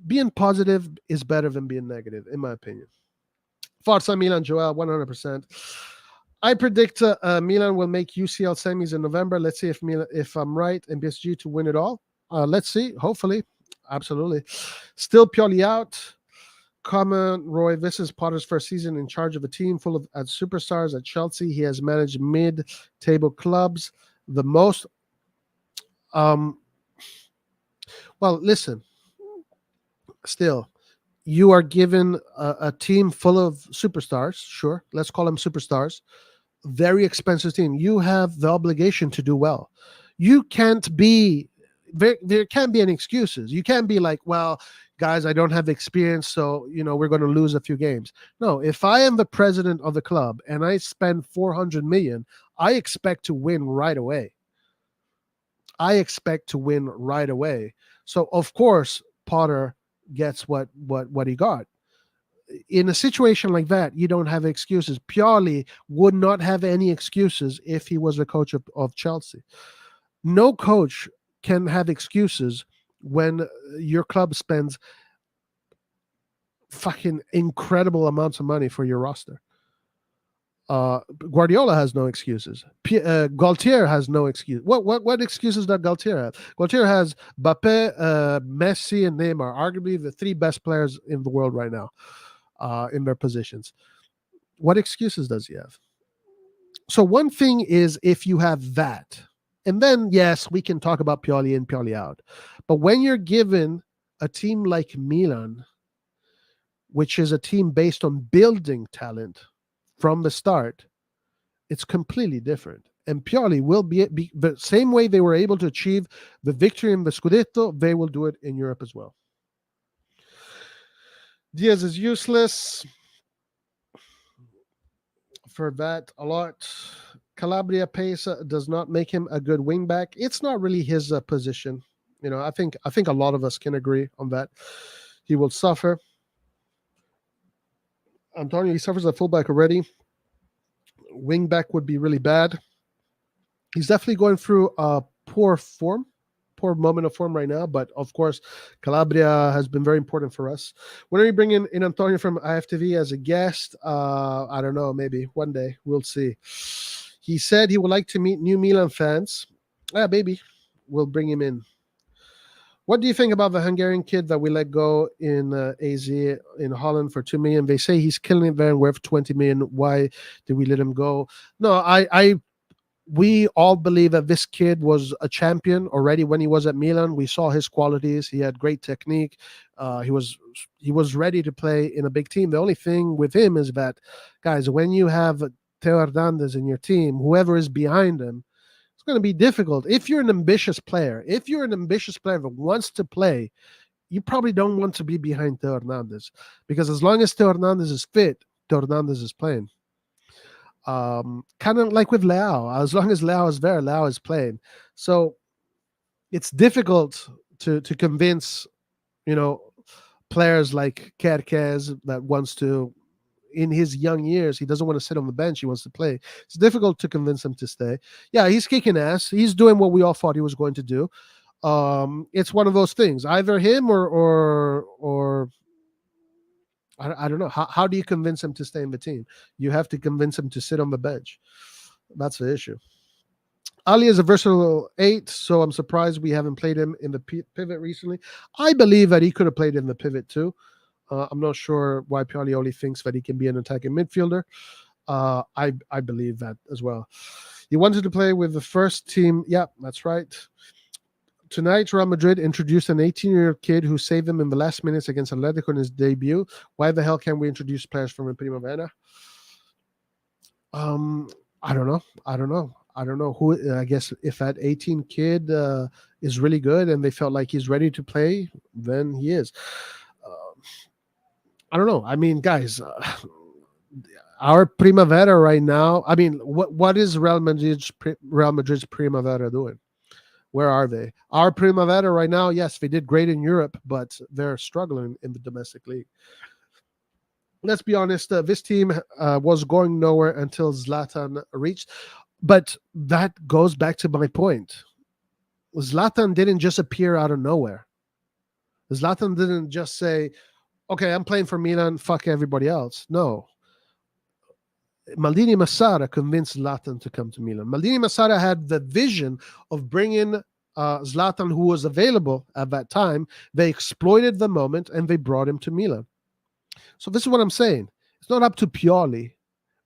Being positive is better than being negative, in my opinion. Forza Milan, Joel, 100%. I predict Milan will make UCL semis in November. Let's see if I'm right, and PSG to win it all. Let's see. Hopefully. Absolutely. Still Pioli out. Comment, Roy, this is Potter's first season in charge of a team full of superstars at Chelsea. He has managed mid-table clubs the most. Well, listen. Still, you are given a team full of superstars. Sure, let's call them superstars. Very expensive team. You have the obligation to do well. You can't be there can't be any excuses. You can't be like, well, guys, I don't have experience, so we're going to lose a few games. No, if I am the president of the club and I spend 400 million, I expect to win right away. So of course Potter gets what he got. In a situation like that, you don't have excuses. Pioli would not have any excuses if he was the coach of Chelsea. No coach can have excuses when your club spends fucking incredible amounts of money for your roster. Guardiola has no excuses. Galtier has no excuse. What excuses does Galtier have? Galtier has Mbappe, Messi, and Neymar, arguably the three best players in the world right now, in their positions. What excuses does he have? So one thing is if you have that, and then yes, we can talk about Pioli in, Pioli out. But when you're given a team like Milan, which is a team based on building talent from the start, it's completely different. And Pioli will be the same way they were able to achieve the victory in the Scudetto, they will do it in Europe as well. Diaz is useless. For that a lot. Calabria pace does not make him a good wingback. It's not really his position. I think a lot of us can agree on that. He will suffer. Antonio, he suffers at fullback already. Wingback would be really bad. He's definitely going through a poor moment of form right now, but of course Calabria has been very important for us. When are you bringing in Antonio from IFTV as a guest? I don't know, maybe one day, we'll see. He said he would like to meet new Milan fans. Baby, we'll bring him in. What do you think about the Hungarian kid that we let go in AZ in Holland for 2 million? They say he's killing it there and worth 20 million. Why did we let him go? No, we all believe that this kid was a champion already when he was at Milan. We saw his qualities. He had great technique. He was ready to play in a big team. The only thing with him is that, guys, when you have Theo Hernandez in your team, whoever is behind him, it's going to be difficult. If you're an ambitious player that wants to play, you probably don't want to be behind Theo Hernandez, because as long as Theo Hernandez is fit, Theo Hernandez is playing. Kind of like with Leao. As long as Leao is there, Leao is playing. So it's difficult to convince, players like Kerkez that wants to, in his young years, he doesn't want to sit on the bench. He wants to play. It's difficult to convince him to stay. Yeah, he's kicking ass. He's doing what we all thought he was going to do. It's one of those things. Either him or I don't know. How do you convince him to stay in the team? You have to convince him to sit on the bench. That's the issue. Ali is a versatile 8, so I'm surprised we haven't played him in the pivot recently. I believe that he could have played in the pivot too. I'm not sure why Pioli only thinks that he can be an attacking midfielder. I believe that as well. He wanted to play with the first team. Yeah, that's right. Tonight, Real Madrid introduced an 18-year-old kid who saved them in the last minutes against Atletico in his debut. Why the hell can't we introduce players from Primavera? I don't know who. I guess if that 18 kid is really good and they felt like he's ready to play, then he is. I don't know. I mean, guys, our Primavera right now. I mean, what is Real Madrid's Primavera doing? Where are they? Our Primavera right now, yes, they did great in Europe, but they're struggling in the domestic league. Let's be honest, this team was going nowhere until Zlatan reached. But that goes back to my point. Zlatan didn't just appear out of nowhere. Zlatan didn't just say, okay, I'm playing for Milan, fuck everybody else. No. Maldini Massara convinced Zlatan to come to Milan. Maldini Massara had the vision of bringing Zlatan, who was available at that time. They exploited the moment and they brought him to Milan. So this is what I'm saying. It's not up to Pioli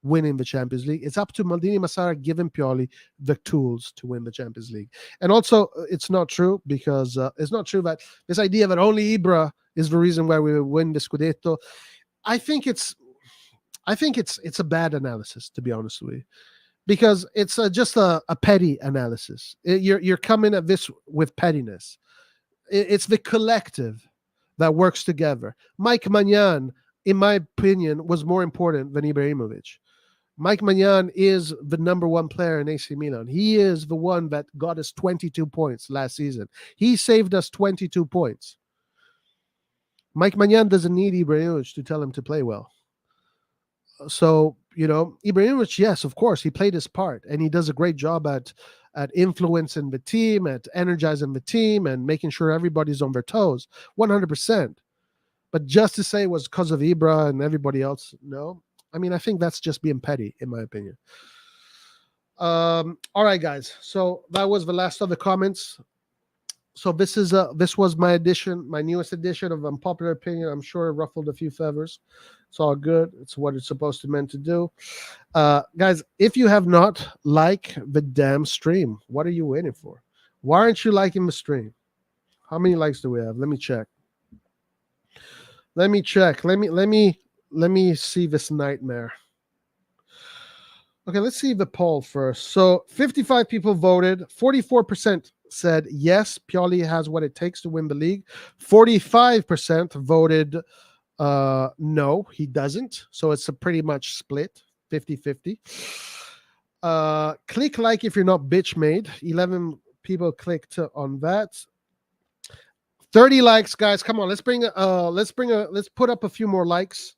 winning the Champions League. It's up to Maldini Massara giving Pioli the tools to win the Champions League. And also, it's not true, because it's not true that this idea that only Ibra is the reason why we win the Scudetto. I think it's a bad analysis, to be honest with you, because it's just a petty analysis. You're coming at this with pettiness. It's the collective that works together. Mike Maignan, in my opinion, was more important than Ibrahimovic. Mike Maignan is the number one player in AC Milan. He is the one that got us 22 points last season. He saved us 22 points. Mike Maignan doesn't need Ibrahimovic to tell him to play well. So, Ibrahimovic, yes, of course, he played his part, and he does a great job at influencing the team, at energizing the team, and making sure everybody's on their toes, 100%. But just to say it was because of Ibra and everybody else, no. I mean, I think that's just being petty, in my opinion. All right, guys. So that was the last of the comments. So this was my newest edition of Unpopular Opinion. I'm sure it ruffled a few feathers. It's all good. It's what it's supposed to meant to do. Guys, if you have not liked the damn stream, what are you waiting for? Why aren't you liking the stream? How many likes do we have? Let me check. Let me see this nightmare. Okay, let's see the poll first. So 55 people voted. 44% said yes, Pioli has what it takes to win the league. 45% voted no, he doesn't. So it's a pretty much split, 50-50. Click like if you're not bitch made. 11 people clicked on that. 30 likes, guys. Come on, let's put up a few more likes.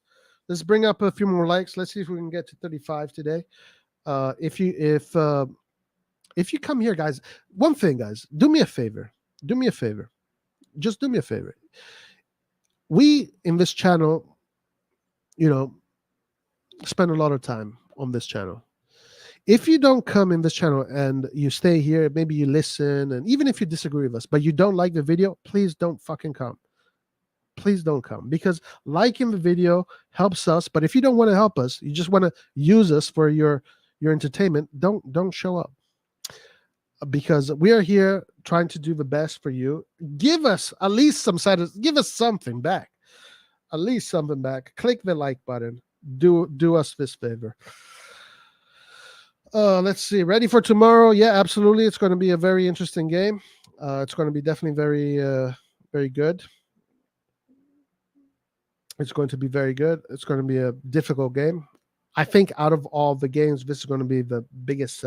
Let's bring up a few more likes. Let's see if we can get to 35 today. If you come here, guys, one thing, guys, do me a favor. Just do me a favor. We in this channel, spend a lot of time on this channel. If you don't come in this channel and you stay here, maybe you listen, and even if you disagree with us, but you don't like the video, please don't fucking come. Please don't come, because liking the video helps us. But if you don't want to help us, you just want to use us for your entertainment, don't show up, because we are here trying to do the best for you. Give us at least some side of, give us something back, at least something back. Click the like button. Do us this favor. Let's see. Ready for tomorrow? Yeah, absolutely. It's going to be a very interesting game. It's going to be definitely very good. It's going to be very good. It's going to be a difficult game. I think out of all the games, this is going to be the biggest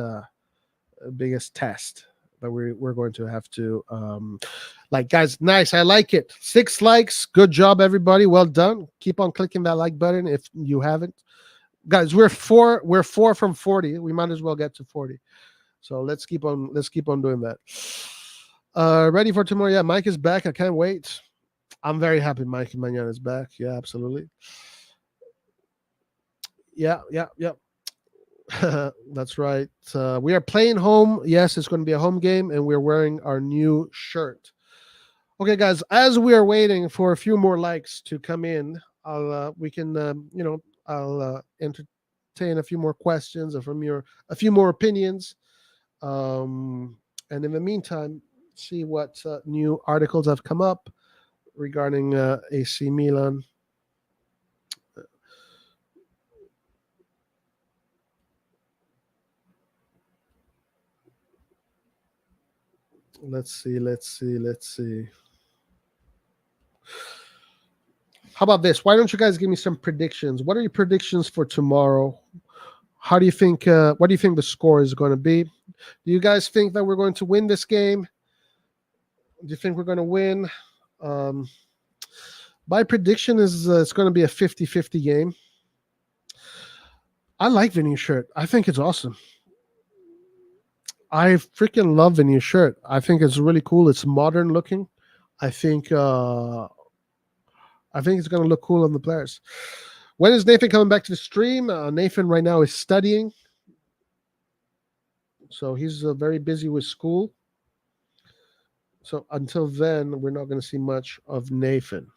test that we're going to have to like. Guys, nice. I like it. 6 likes. Good job, everybody. Well done. Keep on clicking that like button if you haven't. Guys, we're 4 from 40. We might as well get to 40. So let's keep on doing that. Ready for tomorrow? Yeah, Mike is back. I can't wait. I'm very happy Mike Maignan is back. Yeah, absolutely. Yeah. That's right. We are playing home. Yes, it's going to be a home game, and we're wearing our new shirt. Okay, guys, as we are waiting for a few more likes to come in, I'll entertain a few more questions or a few more opinions. And in the meantime, see what new articles have come up regarding AC Milan. Let's see. How about this? Why don't you guys give me some predictions? What are your predictions for tomorrow? How do you think? What do you think the score is going to be? Do you guys think that we're going to win this game? Do you think we're going to win? My prediction is it's going to be a 50-50 game. I like the new shirt. I think it's awesome. I freaking love the new shirt. I think it's really cool. It's modern looking. I think it's going to look cool on the players. When is Nathan coming back to the stream? Nathan right now is studying. So he's very busy with school. So until then, we're not going to see much of Nathan.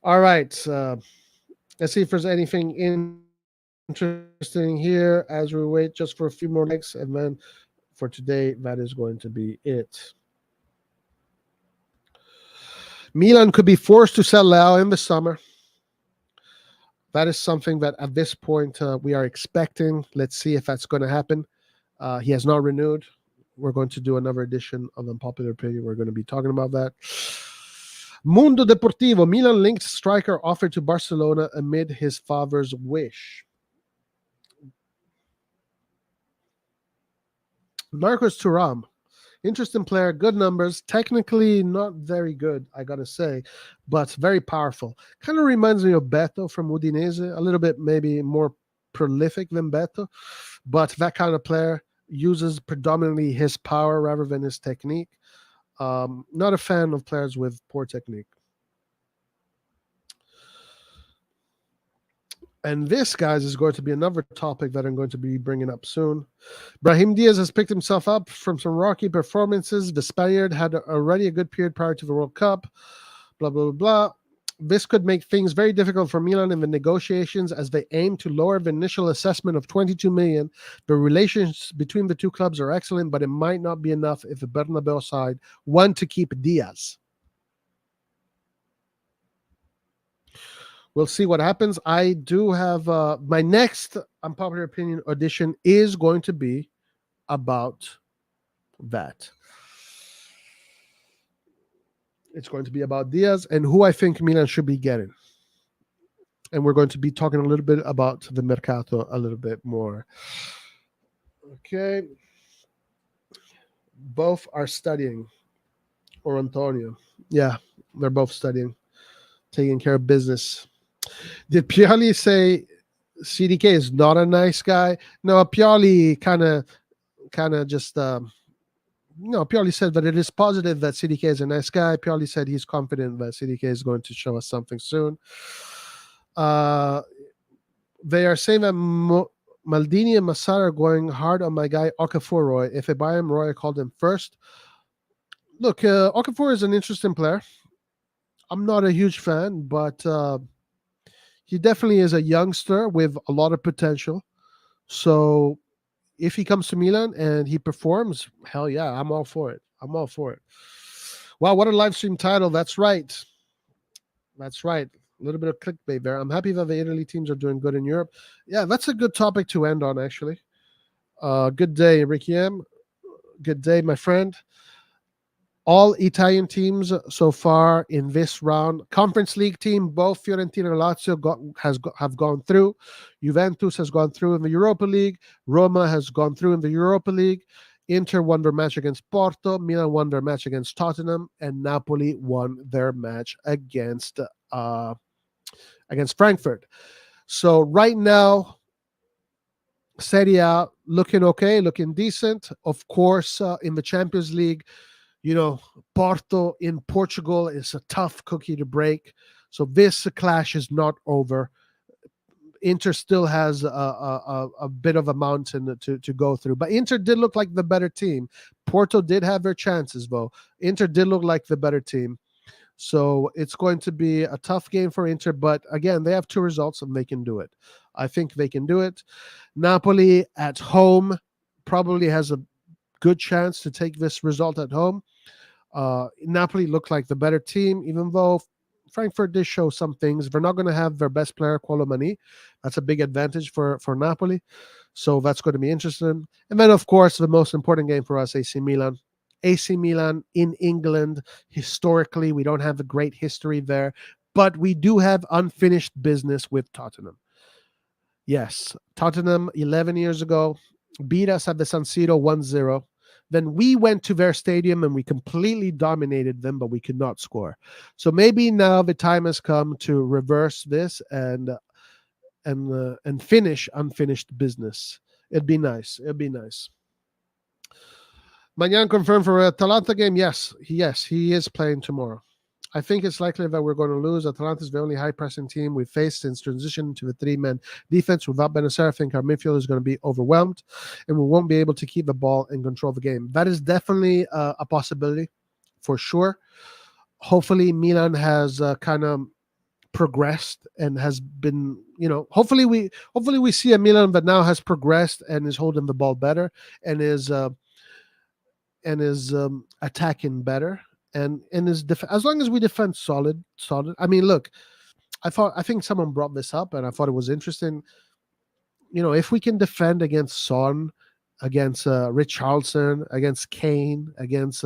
All right. Let's see if there's anything interesting here as we wait just for a few more likes. And then for today, that is going to be it. Milan could be forced to sell Leao in the summer. That is something that at this point we are expecting. Let's see if that's going to happen. He has not renewed. We're going to do another edition of Unpopular Opinion. We're going to be talking about that. Mundo Deportivo, Milan-linked striker offered to Barcelona amid his father's wish. Marcos Thuram, interesting player, good numbers, technically not very good, I gotta say, but very powerful. Kind of reminds me of Beto from Udinese, a little bit maybe more prolific than Beto, but that kind of player uses predominantly his power rather than his technique. Not a fan of players with poor technique. And this, guys, is going to be another topic that I'm going to be bringing up soon. Brahim Diaz has picked himself up from some rocky performances. The Spaniard had already a good period prior to the World Cup. Blah, blah, blah, blah. This could make things very difficult for Milan in the negotiations as they aim to lower the initial assessment of 22 million. The relations between the two clubs are excellent, but it might not be enough if the Bernabeu side want to keep Diaz. We'll see what happens. I do have my next unpopular opinion audition is going to be about that. It's going to be about Diaz and who I think Milan should be getting. And we're going to be talking a little bit about the Mercato a little bit more. Okay. Both are studying. Or Antonio. Yeah, they're both studying. Taking care of business. Did Pioli say CDK is not a nice guy? No, Pioli kind of just Pioli said that it is positive that CDK is a nice guy. Pioli said he's confident that CDK is going to show us something soon. They are saying that Maldini and Massara are going hard on my guy Okafor, Roy. If I buy him, Roy, I called him first. Look, Okafor is an interesting player. I'm not a huge fan, but he definitely is a youngster with a lot of potential. So if he comes to Milan and he performs, hell yeah, I'm all for it. I'm all for it. Wow, what a live stream title. That's right. That's right. A little bit of clickbait there. I'm happy that the Italy teams are doing good in Europe. Yeah, that's a good topic to end on, actually. Good day, Ricky M. Good day, my friend. All Italian teams so far in this round. Conference League team, both Fiorentina and Lazio have gone through. Juventus has gone through in the Europa League. Roma has gone through in the Europa League. Inter won their match against Porto. Milan won their match against Tottenham. And Napoli won their match against Frankfurt. So right now, Serie A looking okay, looking decent. Of course, in the Champions League, Porto in Portugal is a tough cookie to break. So this clash is not over. Inter still has a bit of a mountain to go through. But Inter did look like the better team. Porto did have their chances, though. Inter did look like the better team. So it's going to be a tough game for Inter. But again, they have two results and they can do it. I think they can do it. Napoli at home probably has a good chance to take this result at home. Napoli looked like the better team, even though Frankfurt did show some things. They're not going to have their best player, Colomani. That's a big advantage for Napoli. So that's going to be interesting. And then, of course, the most important game for us, AC Milan. AC Milan in England. Historically, we don't have a great history there, but we do have unfinished business with Tottenham. Yes, Tottenham 11 years ago beat us at the San Siro 1-0. Then we went to their stadium and we completely dominated them, but we could not score. So maybe now the time has come to reverse this and finish unfinished business. It'd be nice. It'd be nice. Magnan confirmed for Atalanta game. Yes, he is playing tomorrow. I think it's likely that we're going to lose. Atalanta is the only high-pressing team we've faced since transition to the three-man defense. Without Bennacer, I think our midfield is going to be overwhelmed, and we won't be able to keep the ball and control the game. That is definitely a possibility, for sure. Hopefully, Milan has kind of progressed and has been, hopefully we see a Milan that now has progressed and is holding the ball better and is attacking better. And as long as we defend solid. I mean, look, I think someone brought this up, and I thought it was interesting. If we can defend against Son, against Richarlison, against Kane, against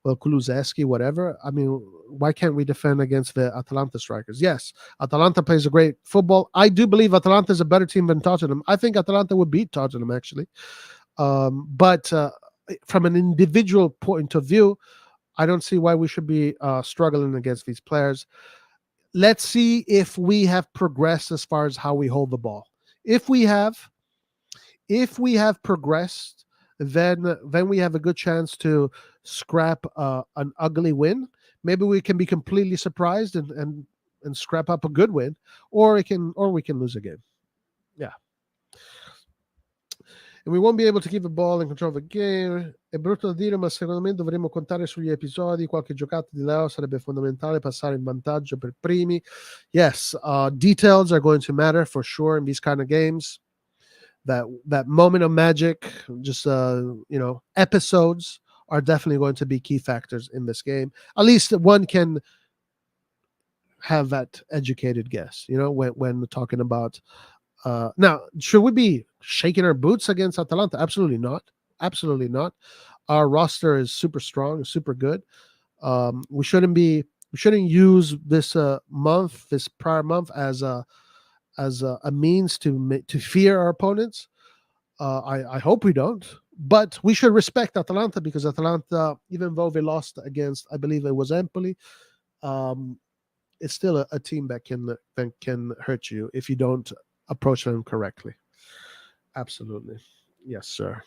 well, Kulusevski, whatever. I mean, why can't we defend against the Atalanta strikers? Yes, Atalanta plays a great football. I do believe Atalanta is a better team than Tottenham. I think Atalanta would beat Tottenham, actually. But from an individual point of view, I don't see why we should be struggling against these players. Let's see if we have progressed as far as how we hold the ball. If we have progressed, then we have a good chance to scrap an ugly win. Maybe we can be completely surprised and scrap up a good win, or we can lose a game. Yeah. And we won't be able to keep the ball in control of the game. È brutto da dire, ma secondo me dovremmo contare sugli episodi. Qualche giocata di Leo sarebbe fondamentale passare in vantaggio per primi. Yes, details are going to matter for sure in these kind of games. That moment of magic, just episodes are definitely going to be key factors in this game. At least one can have that educated guess, when talking about now, should we be shaking our boots against Atalanta? Absolutely not. Absolutely not. Our roster is super strong, super good. We shouldn't use this prior month as a means to fear our opponents. I hope we don't, but we should respect Atalanta, because Atalanta, even though they lost against, I believe it was Empoli, it's still a team that can hurt you if you don't approach them correctly. Absolutely. Yes, sir.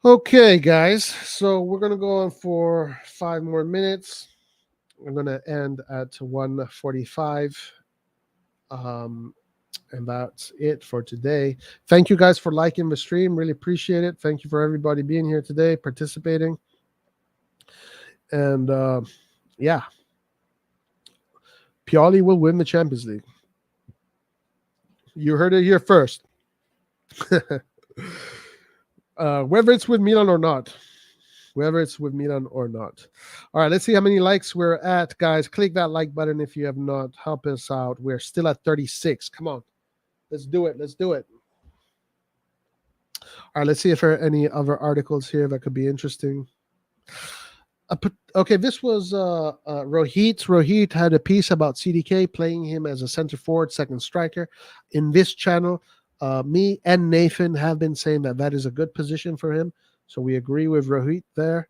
Okay, guys. So we're going to go on for 5 more minutes. I'm going to end at 1:45. And that's it for today. Thank you guys for liking the stream. Really appreciate it. Thank you for everybody being here today, participating. And yeah, Pioli will win the Champions League. You heard it here first. Whether it's with Milan or not. All right, let's see how many likes we're at, guys. Click that like button if you have not. Help us out. We're still at 36. Come on. Let's do it. All right, let's see if there are any other articles here that could be interesting. Okay, this was Rohit. Rohit had a piece about CDK, playing him as a center forward, second striker. In this channel, me and Nathan have been saying that is a good position for him. So we agree with Rohit there.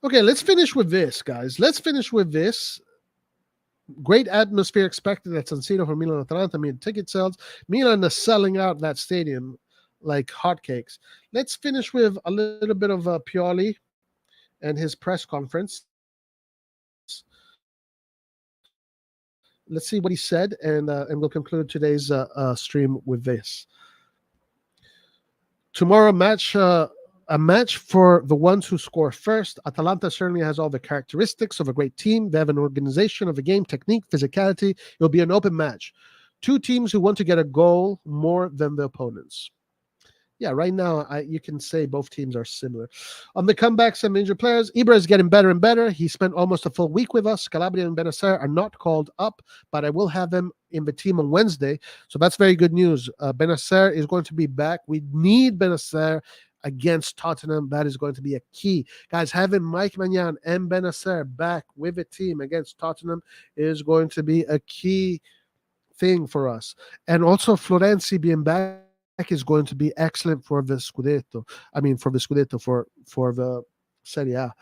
Okay, let's finish with this, guys. Great atmosphere expected at San Siro for Milan Atalanta. I mean, ticket sales. Milan is selling out that stadium like hotcakes. Let's finish with a little bit of Pioli and his press conference. Let's see what he said, and we'll conclude today's stream with this. Tomorrow, a match for the ones who score first. Atalanta certainly has all the characteristics of a great team. They have an organization of the game, technique, physicality. It'll be an open match. 2 teams who want to get a goal more than the opponents. Yeah, right now, you can say both teams are similar. On the comebacks and injured players, Ibra is getting better and better. He spent almost a full week with us. Calabria and Benacer are not called up, but I will have them in the team on Wednesday. So that's very good news. Benacer is going to be back. We need Benacer against Tottenham. That is going to be a key. Guys, having Mike Maignan and Benacer back with the team against Tottenham is going to be a key thing for us. And also Florenzi being back is going to be excellent for the Scudetto. For the Serie A.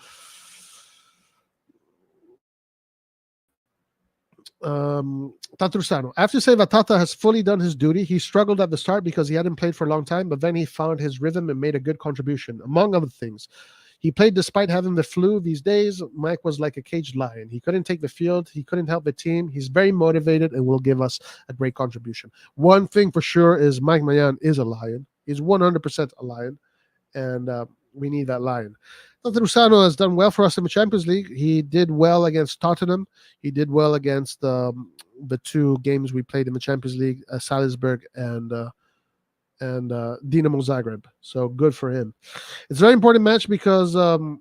Tatrusano. I have to say that Tata has fully done his duty. He struggled at the start because he hadn't played for a long time, but then he found his rhythm and made a good contribution, among other things. He played despite having the flu these days. Mike was like a caged lion. He couldn't take the field. He couldn't help the team. He's very motivated and will give us a great contribution. One thing for sure is Mike Maignan is a lion. He's 100% a lion, and we need that lion. Rusano has done well for us in the Champions League. He did well against Tottenham. He did well against the 2 games we played in the Champions League, Salzburg and Dinamo Zagreb. So good for him. It's a very important match because the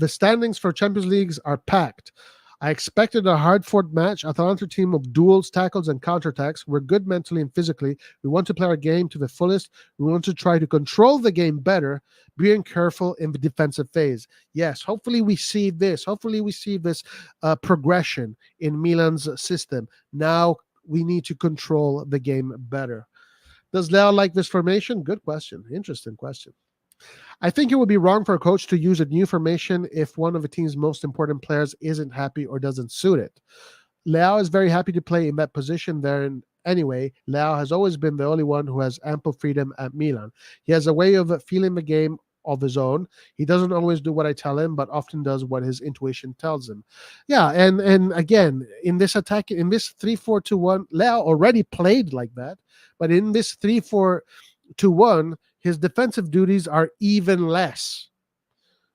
standings for Champions Leagues are packed. I expected a hard-fought match. Atalanta team of duels, tackles, and counterattacks. We're good mentally and physically. We want to play our game to the fullest. We want to try to control the game better, being careful in the defensive phase. Yes, hopefully we see this. Hopefully we see this progression in Milan's system. Now we need to control the game better. Does Leo like this formation? Good question. Interesting question. I think it would be wrong for a coach to use a new formation if one of the team's most important players isn't happy or doesn't suit it. Leao is very happy to play in that position there. And anyway, Leao has always been the only one who has ample freedom at Milan. He has a way of feeling the game of his own. He doesn't always do what I tell him, but often does what his intuition tells him. Yeah, and again, in this attack, in this 3-4-2-1, Leao already played like that, but in this 3-4-2-1, his defensive duties are even less.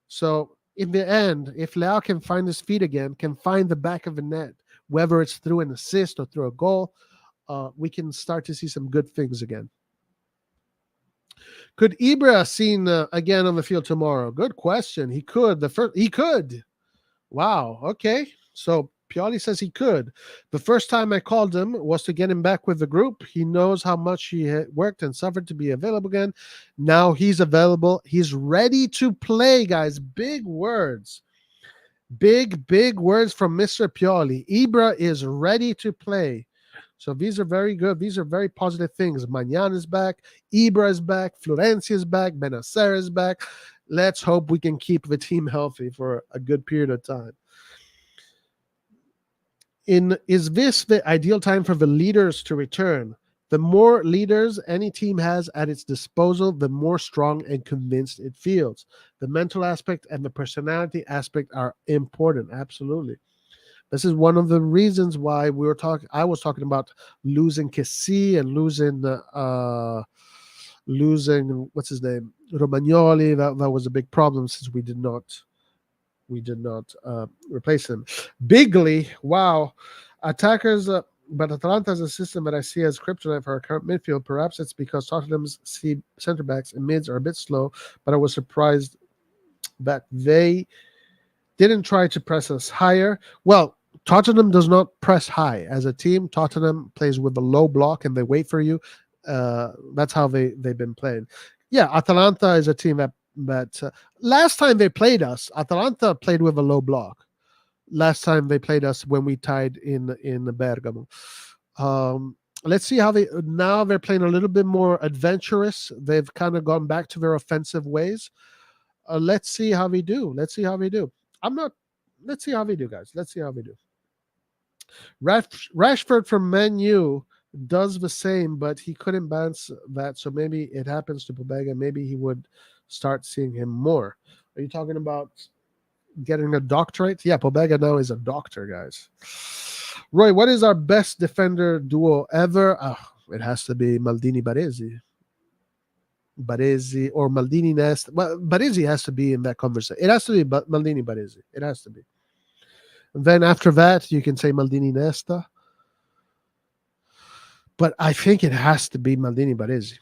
So in the end, if Leao can find his feet again, can find the back of the net, whether it's through an assist or through a goal, we can start to see some good things again. Could Ibra seen again on the field tomorrow? Good question. He could. He could. Wow. Okay. So Pioli says he could. The first time I called him was to get him back with the group. He knows how much he had worked and suffered to be available again. Now he's available. He's ready to play, guys. Big words. Big words from Mr. Pioli. Ibra is ready to play. So these are very good. These are very positive things. Magnan is back. Ibra is back. Florenzi is back. Benacer is back. Let's hope we can keep the team healthy for a good period of time. Is this the ideal time for the leaders to return? The more leaders any team has at its disposal, the more strong and convinced it feels. The mental aspect and the personality aspect are important. Absolutely. This is one of the reasons why I was talking about losing Kessie and losing what's his name, Romagnoli. That was a big problem since we did not replace him. Bigly, wow, attackers. But Atalanta is a system that I see as kryptonite for our current midfield. Perhaps it's because Tottenham's center backs and mids are a bit slow, but I was surprised that they didn't try to press us higher. Well, Tottenham does not press high. As a team, Tottenham plays with a low block and they wait for you. That's how they've been playing. Yeah, Atalanta is a team that last time they played us, Atalanta played with a low block. Last time they played us when we tied in Bergamo. Let's see how now they're playing a little bit more adventurous. They've kind of gone back to their offensive ways. Let's see how we do. Let's see how we do, guys. Let's see how we do. Rashford from Man U does the same, but he couldn't bounce that. So maybe it happens to Pobega. Maybe he would start seeing him more. Are you talking about getting a doctorate? Yeah, Pobega now is a doctor, guys. Roy, what is our best defender duo ever? It has to be Maldini Baresi or Maldini Nesta. Well, Baresi has to be in that conversation. It has to be Maldini Baresi. It has to be. And then after that, you can say Maldini Nesta. But I think it has to be Maldini Baresi.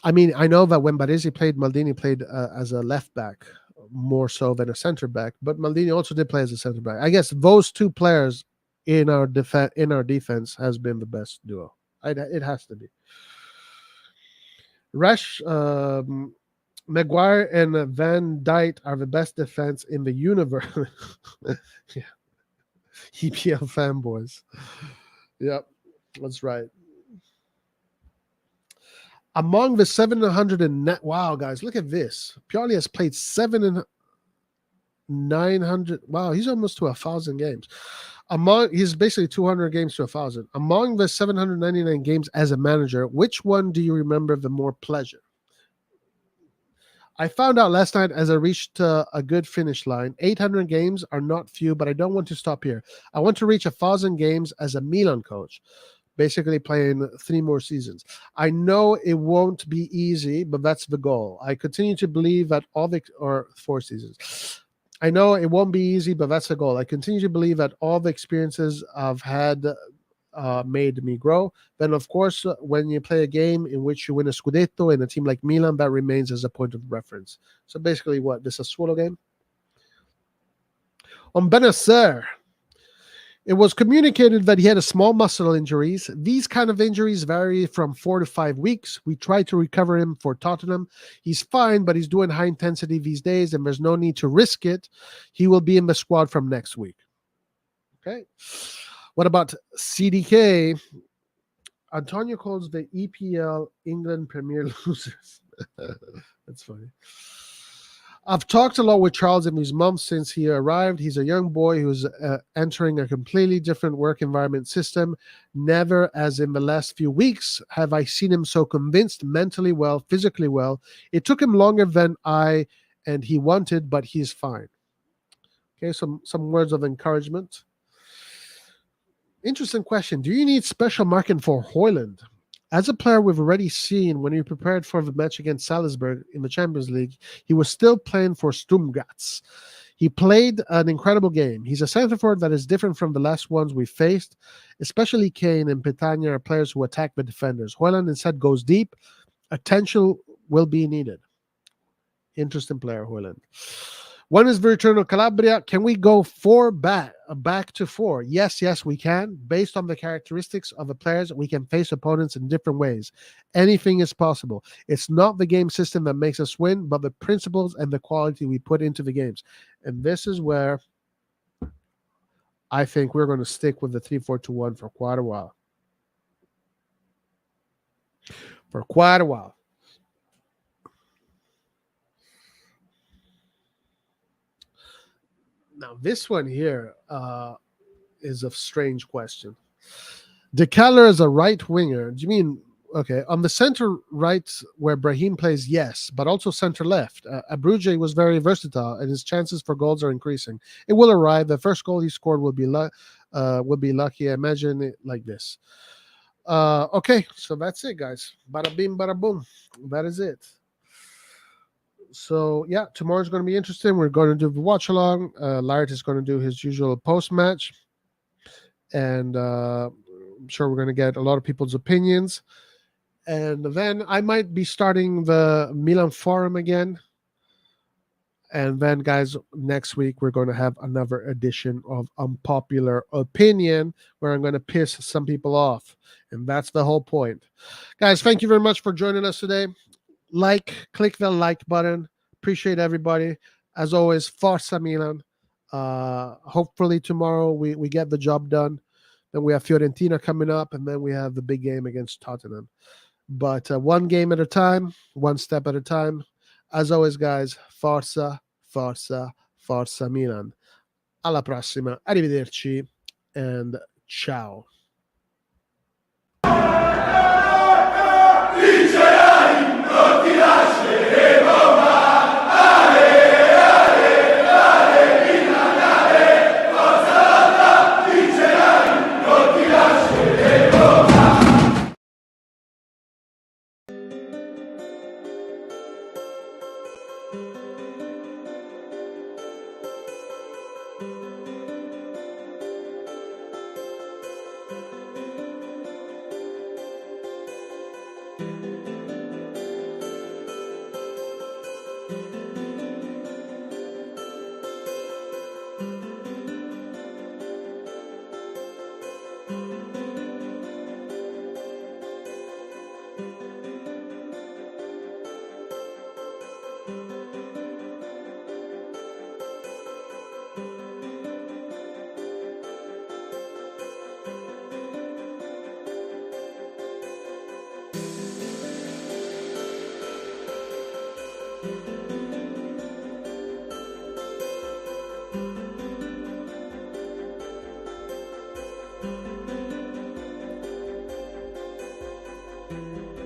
I mean, I know that when Baresi played, Maldini played as a left back more so than a center back, but Maldini also did play as a center back. I guess those two players in our defense has been the best duo. It has to be. Maguire and Van Dijk are the best defense in the universe. Yeah. EPL fanboys. Yep, that's right. Among the 700 and net, wow, guys, look at this. Pioli has played 900. Wow, he's almost to 1,000 games. He's basically 200 games to 1,000. Among the 799 games as a manager, which one do you remember the more pleasure? I found out last night as I reached a good finish line. 800 games are not few, but I don't want to stop here. I want to reach 1,000 games as a Milan coach, basically playing 3 more seasons. I know it won't be easy, but that's the goal. I continue to believe that 4 seasons. I know it won't be easy, but that's the goal. I continue to believe that all the experiences I've had made me grow. Then, of course, when you play a game in which you win a Scudetto in a team like Milan, that remains as a point of reference. So basically, what, this is a Sassuolo game? On Benacer, it was communicated that he had a small muscle injuries. These kind of injuries vary from 4 to 5 weeks. We tried to recover him for Tottenham. He's fine, but he's doing high intensity these days, and there's no need to risk it. He will be in the squad from next week. Okay. What about CDK? Antonio calls the EPL England Premier losers. That's funny. I've talked a lot with Charles in these months since he arrived. He's a young boy who's entering a completely different work environment system. Never, as in the last few weeks, have I seen him so convinced, mentally well, physically well. It took him longer than I and he wanted, but he's fine. Okay, some words of encouragement. Interesting question. Do you need special marking for Højlund? As a player we've already seen when he prepared for the match against Salzburg in the Champions League, he was still playing for Sturm Graz. He played an incredible game. He's a center forward that is different from the last ones we faced, especially Kane and Petagna are players who attack the defenders. Højlund instead goes deep. Attention will be needed. Interesting player, Højlund. When is the return of Calabria? Can we go back to 4? Yes, we can. Based on the characteristics of the players, we can face opponents in different ways. Anything is possible. It's not the game system that makes us win, but the principles and the quality we put into the games. And this is where I think we're going to stick with the 3-4-2-1 for quite a while. Now, this one here is a strange question. De Ketelaere is a right winger. Do you mean, okay, on the center right where Brahim plays, yes, but also center left. Abruje was very versatile, and his chances for goals are increasing. It will arrive. The first goal he scored will be lucky. I imagine it like this. Okay, so that's it, guys. Bada bing, bada boom. That is it. So, yeah, tomorrow's going to be interesting. We're going to do the watch along. Laird is going to do his usual post match. And I'm sure we're going to get a lot of people's opinions. And then I might be starting the Milan forum again. And then, guys, next week we're going to have another edition of Unpopular Opinion where I'm going to piss some people off. And that's the whole point. Guys, thank you very much for joining us today. Click the like button. Appreciate everybody. As always, Forza Milan. Hopefully tomorrow we get the job done. Then we have Fiorentina coming up, and then we have the big game against Tottenham. But one game at a time, one step at a time. As always, guys, Forza Milan. Alla prossima. Arrivederci, and ciao.